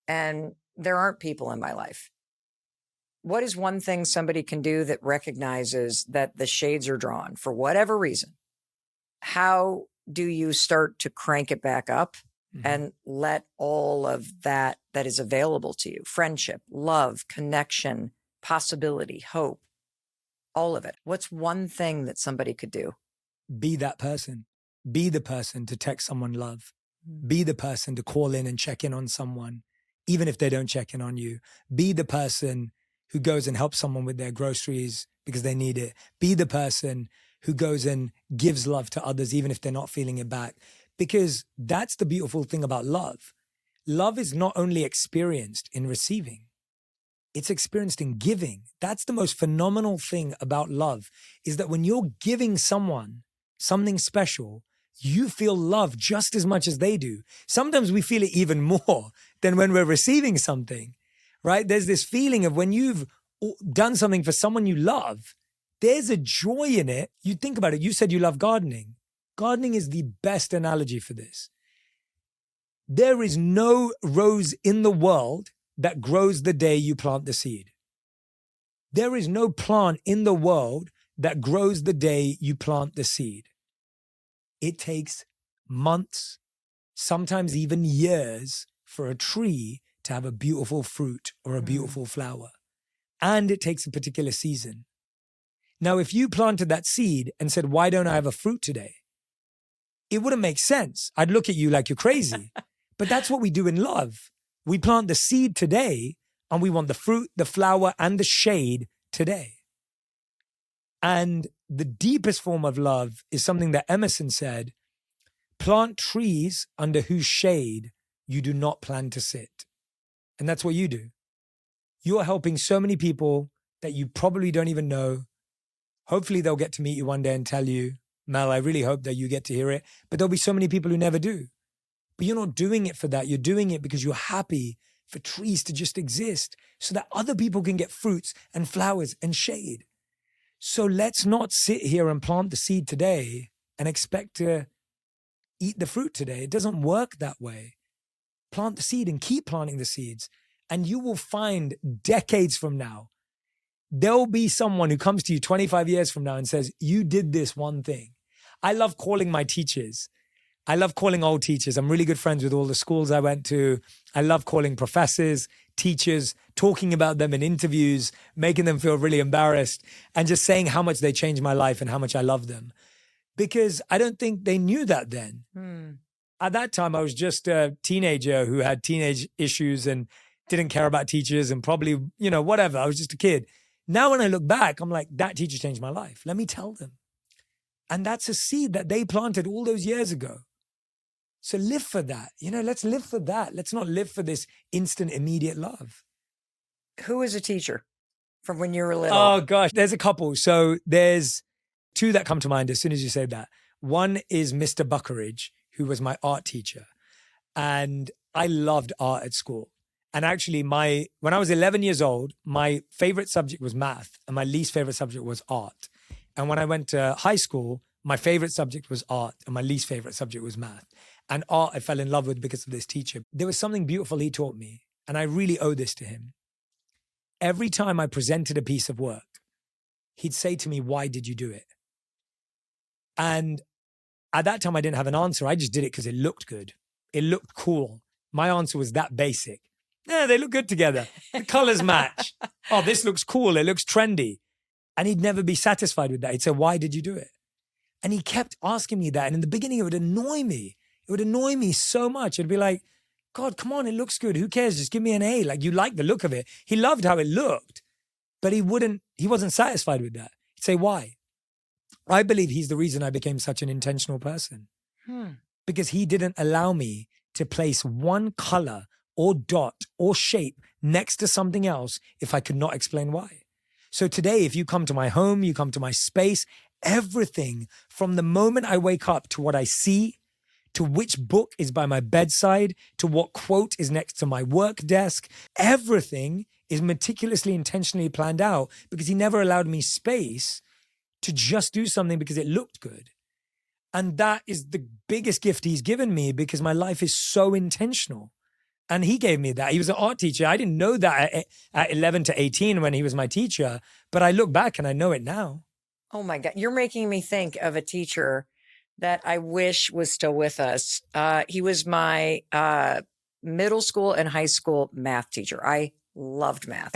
and there aren't people in my life, what is one thing somebody can do that recognizes that the shades are drawn for whatever reason? How do you start to crank it back up and let all of that is available to you, friendship, love, connection, possibility, hope, all of it? What's one thing that somebody could do? Be that person. Be the person to text someone love. Be the person to call in and check in on someone, even if they don't check in on you. Be the person who goes and helps someone with their groceries because they need it. Be the person who goes and gives love to others, even if they're not feeling it back. Because that's the beautiful thing about love. Love is not only experienced in receiving, it's experienced in giving. That's the most phenomenal thing about love, is that when you're giving someone something special, you feel love just as much as they do. Sometimes we feel it even more than when we're receiving something, right? There's this feeling of when you've done something for someone you love, there's a joy in it. You think about it. You said you love gardening. Gardening is the best analogy for this. There is no rose in the world that grows the day you plant the seed. There is no plant in the world that grows the day you plant the seed. It takes months, sometimes even years, for a tree to have a beautiful fruit or a beautiful flower. And it takes a particular season. Now, if you planted that seed and said, why don't I have a fruit today? It wouldn't make sense. I'd look at you like you're crazy. But that's what we do in love. We plant the seed today and we want the fruit, the flower, and the shade today. And the deepest form of love is something that Emerson said: plant trees under whose shade you do not plan to sit. And that's what you do. You are helping so many people that you probably don't even know. Hopefully they'll get to meet you one day and tell you, Mel, I really hope that you get to hear it. But there'll be so many people who never do. But you're not doing it for that. You're doing it because you're happy for trees to just exist so that other people can get fruits and flowers and shade. So let's not sit here and plant the seed today and expect to eat the fruit today. It doesn't work that way. Plant the seed and keep planting the seeds. And you will find decades from now, there'll be someone who comes to you 25 years from now and says, you did this one thing. I love calling my teachers. I love calling old teachers. I'm really good friends with all the schools I went to. I love calling professors, teachers, talking about them in interviews, making them feel really embarrassed, and just saying how much they changed my life and how much I love them. Because I don't think they knew that then. At that time, I was just a teenager who had teenage issues and didn't care about teachers and probably, whatever. I was just a kid. Now, when I look back, I'm like, that teacher changed my life. Let me tell them. And that's a seed that they planted all those years ago. So live for that. Let's live for that. Let's not live for this instant, immediate love. Who is a teacher from when you were little? Oh, gosh. There's a couple. So there's two that come to mind as soon as you say that. One is Mr. Buckeridge, who was my art teacher. And I loved art at school. And actually, when I was 11 years old, my favorite subject was math and my least favorite subject was art. And when I went to high school, my favorite subject was art and my least favorite subject was math. And art I fell in love with because of this teacher. There was something beautiful he taught me, and I really owe this to him. Every time I presented a piece of work, he'd say to me, "Why did you do it?" And at that time, I didn't have an answer. I just did it because it looked good. It looked cool. My answer was that basic. Yeah, they look good together. The colors match. Oh, this looks cool. It looks trendy. And he'd never be satisfied with that. He'd say, "Why did you do it?" And he kept asking me that. And in the beginning, it would annoy me. It would annoy me so much. It'd be like, "God, come on, it looks good. Who cares? Just give me an A." Like, you like the look of it. He loved how it looked, but he wasn't satisfied with that. He'd say, "Why?" I believe he's the reason I became such an intentional person. Because he didn't allow me to place one color or dot or shape next to something else if I could not explain why. So today, if you come to my home, you come to my space, everything from the moment I wake up to what I see, to which book is by my bedside, to what quote is next to my work desk, everything is meticulously, intentionally planned out because he never allowed me space to just do something because it looked good. And that is the biggest gift he's given me because my life is so intentional. And he gave me that. He was an art teacher. I didn't know that at 11 to 18 when he was my teacher, but I look back and I know it now. Oh my God. You're making me think of a teacher that I wish was still with us. He was my middle school and high school math teacher. I loved math.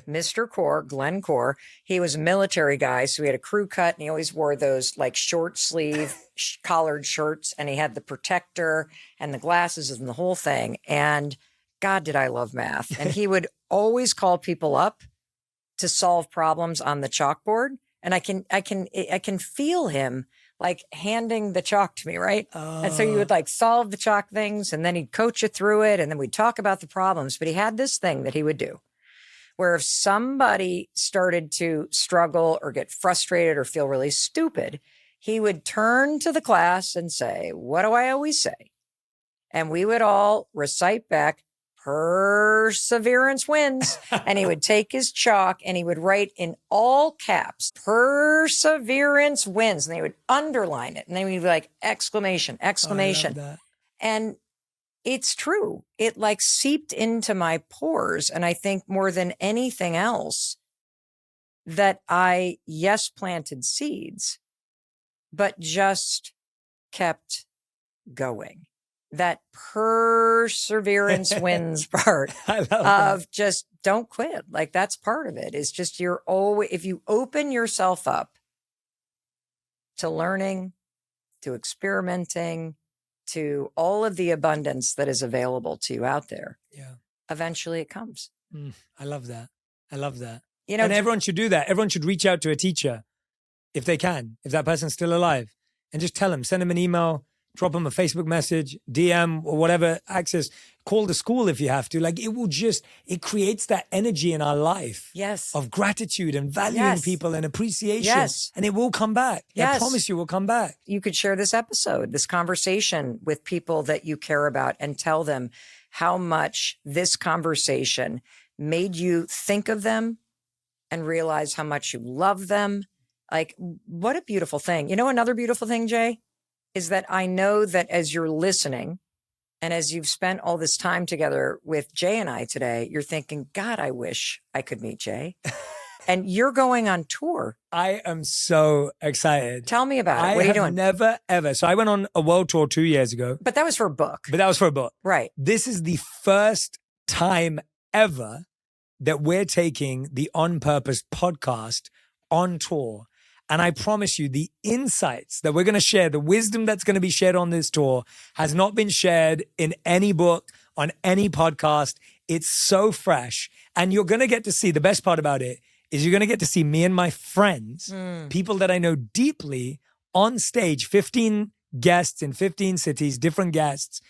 Mr. Core, Glenn Core, he was a military guy. So he had a crew cut and he always wore those like short sleeve collared shirts and he had the protector and the glasses and the whole thing. And God, did I love math. And he would always call people up to solve problems on the chalkboard. And I can feel him like handing the chalk to me, right? And so you would like solve the chalk things and then he'd coach you through it and then we'd talk about the problems. But he had this thing that he would do where if somebody started to struggle or get frustrated or feel really stupid, he would turn to the class and say, "What do I always say?" And we would all recite back, "Perseverance wins." And he would take his chalk and he would write in all caps, "Perseverance wins." And they would underline it. And then we'd be like, exclamation, exclamation. Oh, I love that. And it's true. It like seeped into my pores. And I think more than anything else that I, yes, planted seeds, but just kept going. That perseverance wins part of just don't quit. Like that's part of it. It's just you're always, if you open yourself up to learning, to experimenting, to all of the abundance that is available to you out there, eventually it comes. I love that. I love that. You know, and everyone should do that. Everyone should reach out to a teacher if they can, if that person's still alive, and just tell them, send them an email, drop them a Facebook message, DM or whatever access, call the school if you have to. Like it creates that energy in our life of gratitude and valuing people and appreciation. And it will come back. I promise you it will come back. You could share this episode, this conversation with people that you care about and tell them how much this conversation made you think of them and realize how much you love them. Like, what a beautiful thing. You know, another beautiful thing, Jay, is that I know that as you're listening and as you've spent all this time together with Jay and I today, you're thinking, God, I wish I could meet Jay. And you're going on tour. I am so excited. Tell me about it. What are you doing? Never, ever. So I went on a world tour 2 years ago. But that was for a book. Right. This is the first time ever that we're taking the On Purpose podcast on tour. And I promise you, the insights that we're going to share, the wisdom that's going to be shared on this tour has not been shared in any book, on any podcast. It's so fresh. And you're going to get to see, the best part about it is you're going to get to see me and my friends, people that I know deeply on stage, 15 guests in 15 cities, different guests,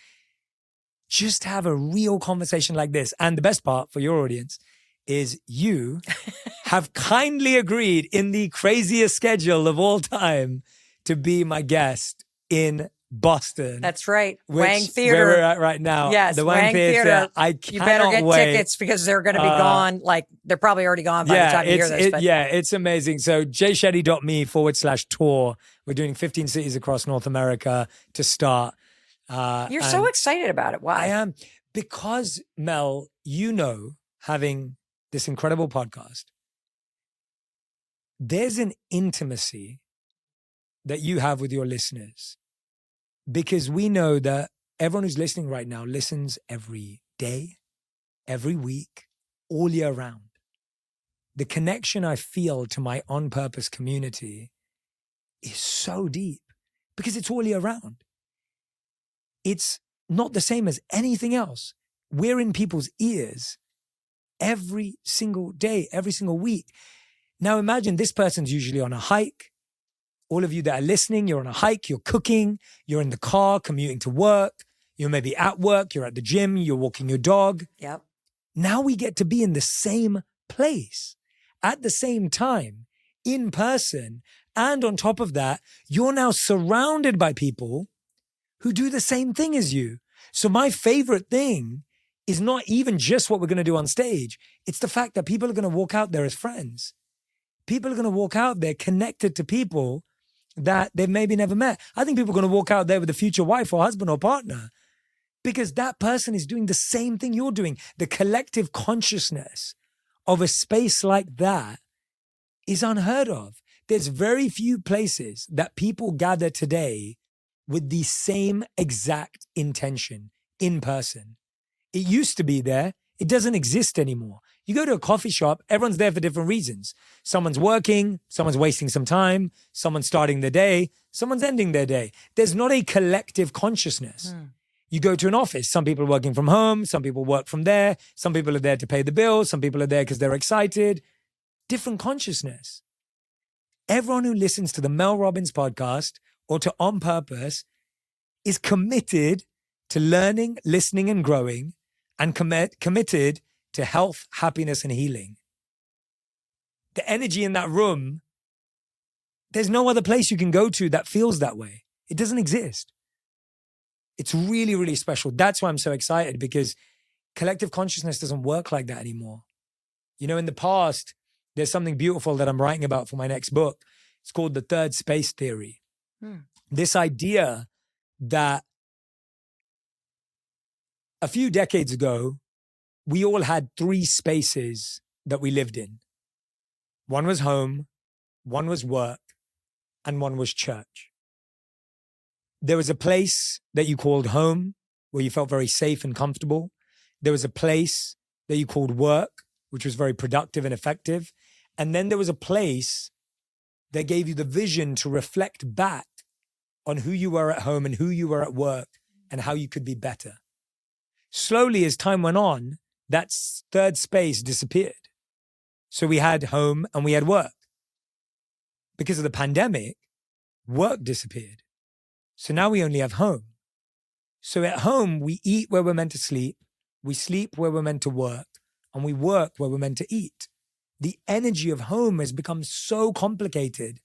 just have a real conversation like this. And the best part for your audience is you have kindly agreed in the craziest schedule of all time to be my guest in Boston. That's right. Which, Wang Theater. Where we're at right now. Yes, the Wang Theater. I cannot You better get wait. tickets because they're going to be gone. Like, they're probably already gone by the time you hear this. It's amazing. So jshetty.me/tour. We're doing 15 cities across North America to start. You're so excited about it. Why? I am. Because, Mel, having this incredible podcast, there's an intimacy that you have with your listeners. Because we know that everyone who's listening right now listens every day, every week, all year round. The connection I feel to my On Purpose community is so deep because it's all year round. It's not the same as anything else. We're in people's ears every single day, every single week. Now imagine this person's usually on a hike. All of you that are listening, you're on a hike, you're cooking, you're in the car, commuting to work, you're maybe at work, you're at the gym, you're walking your dog. Yep. Now we get to be in the same place at the same time, in person. And on top of that, you're now surrounded by people who do the same thing as you. So my favorite thing is not even just what we're going to do on stage. It's the fact that people are going to walk out there as friends. People are going to walk out there connected to people that they've maybe never met. I think people are going to walk out there with a future wife or husband or partner because that person is doing the same thing you're doing. The collective consciousness of a space like that is unheard of. There's very few places that people gather today with the same exact intention in person. It used to be there. It doesn't exist anymore. You go to a coffee shop, everyone's there for different reasons. Someone's working, someone's wasting some time, someone's starting their day, someone's ending their day. There's not a collective consciousness. You go to an office, some people are working from home, some people work from there, some people are there to pay the bills, some people are there because they're excited. Different consciousness. Everyone who listens to the Mel Robbins podcast or to On Purpose is committed to learning, listening, and growing, and committed to health, happiness, and healing. The energy in that room, there's no other place you can go to that feels that way. It doesn't exist. It's really, really special. That's why I'm so excited, because collective consciousness doesn't work like that anymore. In the past, there's something beautiful that I'm writing about for my next book. It's called the third space theory. This idea that a few decades ago, we all had three spaces that we lived in. One was home, one was work, and one was church. There was a place that you called home, where you felt very safe and comfortable. There was a place that you called work, which was very productive and effective. And then there was a place that gave you the vision to reflect back on who you were at home and who you were at work and how you could be better. Slowly, as time went on, that third space disappeared. So we had home and we had work. Because of the pandemic, work disappeared. So now we only have home. So at home, we eat where we're meant to sleep, we sleep where we're meant to work, and we work where we're meant to eat. The energy of home has become so complicated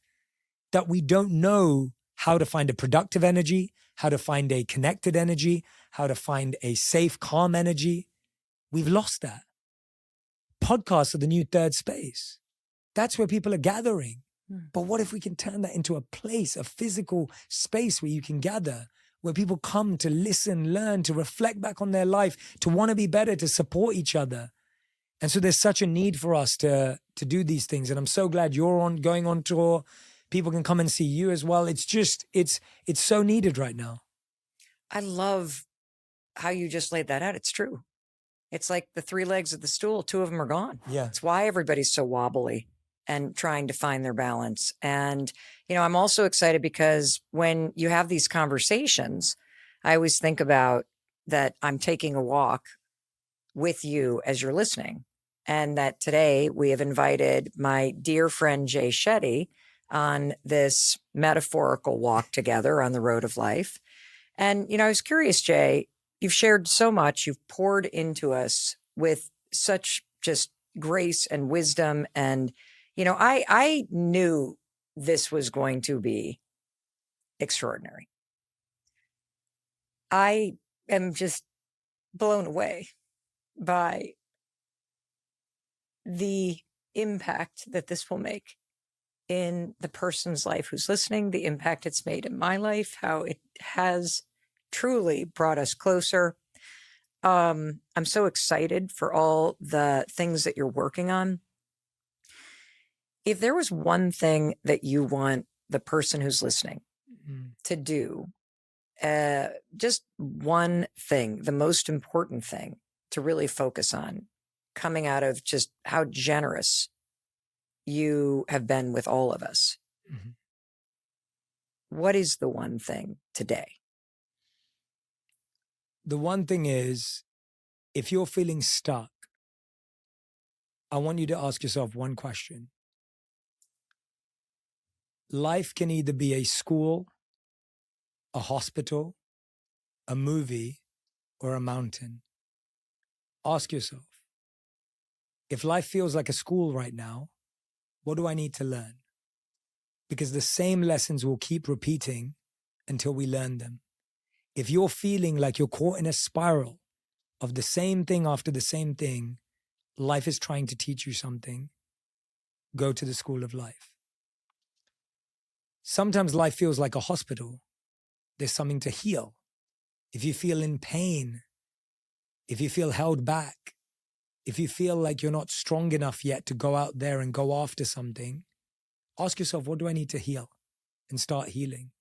that we don't know how to find a productive energy, how to find a connected energy, how to find a safe, calm energy. We've lost that. Podcasts are the new third space. That's where people are gathering. But what if we can turn that into a place, a physical space where you can gather, where people come to listen, learn, to reflect back on their life, to want to be better, to support each other. And so there's such a need for us to do these things. And I'm so glad you're going on tour. People can come and see you as well. It's so needed right now. I love how you just laid that out. It's true. It's like the three legs of the stool, two of them are gone. Yeah. It's why everybody's so wobbly and trying to find their balance. And, I'm also excited because when you have these conversations, I always think about that I'm taking a walk with you as you're listening. And that today we have invited my dear friend, Jay Shetty, on this metaphorical walk together on the road of life. And, I was curious, Jay, you've shared so much, you've poured into us with such just grace and wisdom. And, I knew this was going to be extraordinary. I am just blown away by the impact that this will make in the person's life who's listening, the impact it's made in my life, how it has truly brought us closer. I'm so excited for all the things that you're working on. If there was one thing that you want the person who's listening to do, just one thing, the most important thing to really focus on, coming out of just how generous you have been with all of us. What is the one thing today? The one thing is, if you're feeling stuck, I want you to ask yourself one question. Life can either be a school, a hospital, a movie, or a mountain. Ask yourself, if life feels like a school right now, what do I need to learn? Because the same lessons will keep repeating until we learn them. If you're feeling like you're caught in a spiral of the same thing after the same thing, life is trying to teach you something. Go to the school of life. Sometimes life feels like a hospital. There's something to heal. If you feel in pain, if you feel held back, if you feel like you're not strong enough yet to go out there and go after something, ask yourself, what do I need to heal? And start healing.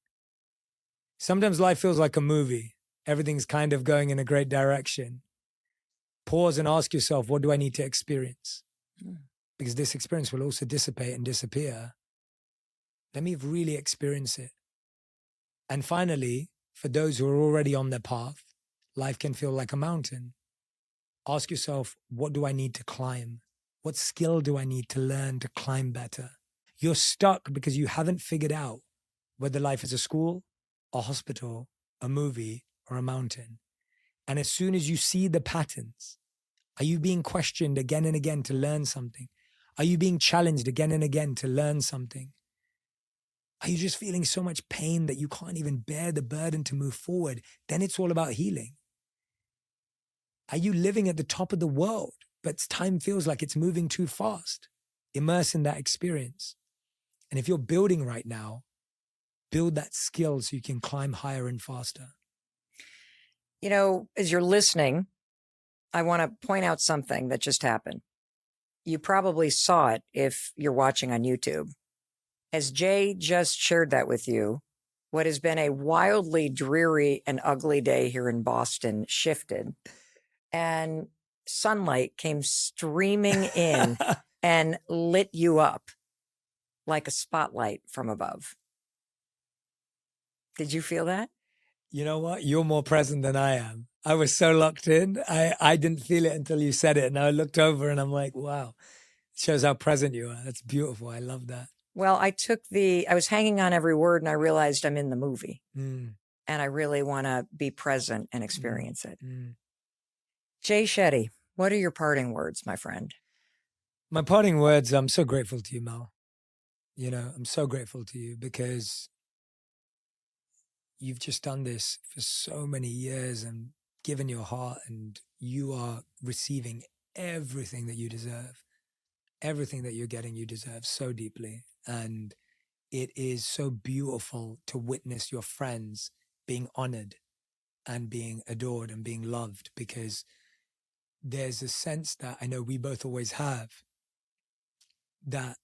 Sometimes life feels like a movie. Everything's kind of going in a great direction. Pause and ask yourself, what do I need to experience? Because this experience will also dissipate and disappear. Let me really experience it. And finally, for those who are already on their path, life can feel like a mountain. Ask yourself, what do I need to climb? What skill do I need to learn to climb better? You're stuck because you haven't figured out whether life is a school, a hospital, a movie, or a mountain. And as soon as you see the patterns, are you being questioned again and again to learn something? Are you being challenged again and again to learn something? Are you just feeling so much pain that you can't even bear the burden to move forward? Then it's all about healing. Are you living at the top of the world, but time feels like it's moving too fast? Immerse in that experience. And if you're building right now, build that skill so you can climb higher and faster. You know, as you're listening, I want to point out something that just happened. You probably saw it if you're watching on YouTube. As Jay just shared that with you, what has been a wildly dreary and ugly day here in Boston shifted, and sunlight came streaming in and lit you up like a spotlight from above. Did you feel that? You know what? You're more present than I am. I was so locked in. I didn't feel it until you said it. And I looked over and I'm like, wow, it shows how present you are. That's beautiful. I love that. Well, I was hanging on every word and I realized I'm in the movie and I really want to be present and experience it. Jay Shetty, what are your parting words, my friend? My parting words, I'm so grateful to you, Mel. You know, I'm so grateful to you because you've just done this for so many years and given your heart, and you are receiving everything that you deserve. Everything that you're getting, you deserve so deeply. And it is so beautiful to witness your friends being honored and being adored and being loved, because there's a sense that I know we both always have, that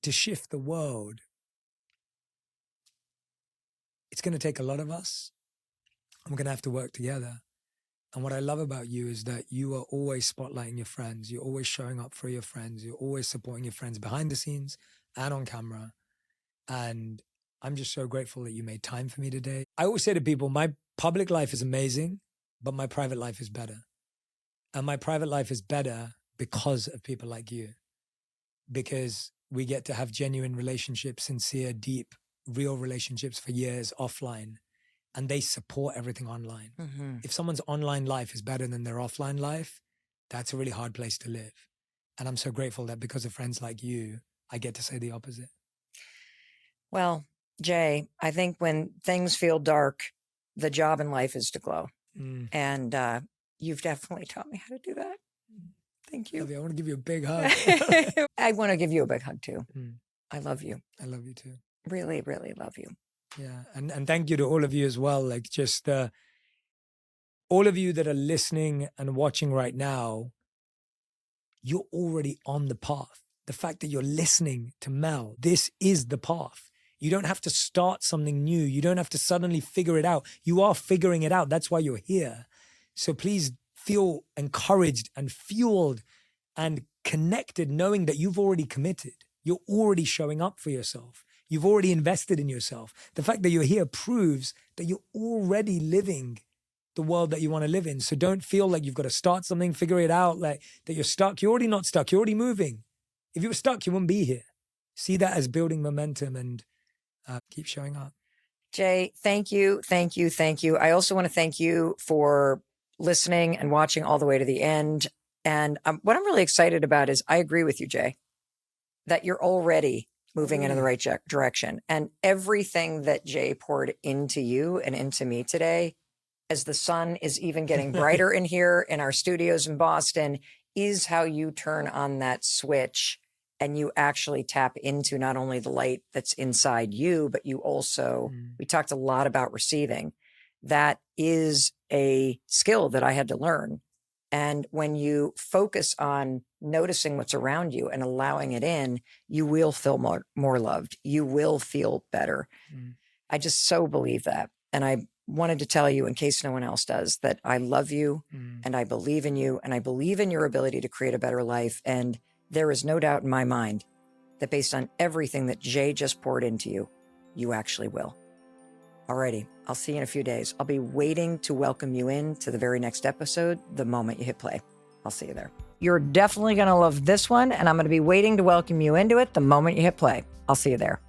to shift the world, it's going to take a lot of us. I'm going to have to work together. And what I love about you is that you are always spotlighting your friends. You're always showing up for your friends. You're always supporting your friends behind the scenes and on camera. And I'm just so grateful that you made time for me today. I always say to people, my public life is amazing, but my private life is better. And my private life is better because of people like you, because we get to have genuine relationships, sincere, deep, real relationships for years offline, and they support everything online. If someone's online life is better than their offline life, that's a really hard place to live. And I'm so grateful that because of friends like you, I get to say the opposite. Well, Jay, I think when things feel dark, the job in life is to glow. Mm. And you've definitely taught me how to do that. Thank you. I want to give you a big hug. I want to give you a big hug too. Mm. I love you. I love you too. Really, really love you. Yeah. And thank you to all of you as well. Like just all of you that are listening and watching right now, you're already on the path. The fact that you're listening to Mel, this is the path. You don't have to start something new. You don't have to suddenly figure it out. You are figuring it out. That's why you're here. So please feel encouraged and fueled and connected, knowing that you've already committed. You're already showing up for yourself. You've already invested in yourself. The fact that you're here proves that you're already living the world that you want to live in. So don't feel like you've got to start something, figure it out, like that you're stuck. You're already not stuck. You're already moving. If you were stuck, you wouldn't be here. See that as building momentum and keep showing up. Jay, thank you, thank you, thank you. I also want to thank you for listening and watching all the way to the end. And what I'm really excited about is I agree with you, Jay, that you're already moving in the right direction. And everything that Jay poured into you and into me today, as the sun is even getting brighter in here in our studios in Boston, is how you turn on that switch and you actually tap into not only the light that's inside you, but you also, we talked a lot about receiving. That is a skill that I had to learn. And when you focus on noticing what's around you and allowing it in, you will feel more loved. You will feel better. I just so believe that. And I wanted to tell you, in case no one else does, that I love you and I believe in you and I believe in your ability to create a better life. And there is no doubt in my mind that based on everything that Jay just poured into you, you actually will. Alrighty, I'll see you in a few days. I'll be waiting to welcome you in to the very next episode the moment you hit play. I'll see you there. You're definitely going to love this one, and I'm going to be waiting to welcome you into it the moment you hit play. I'll see you there.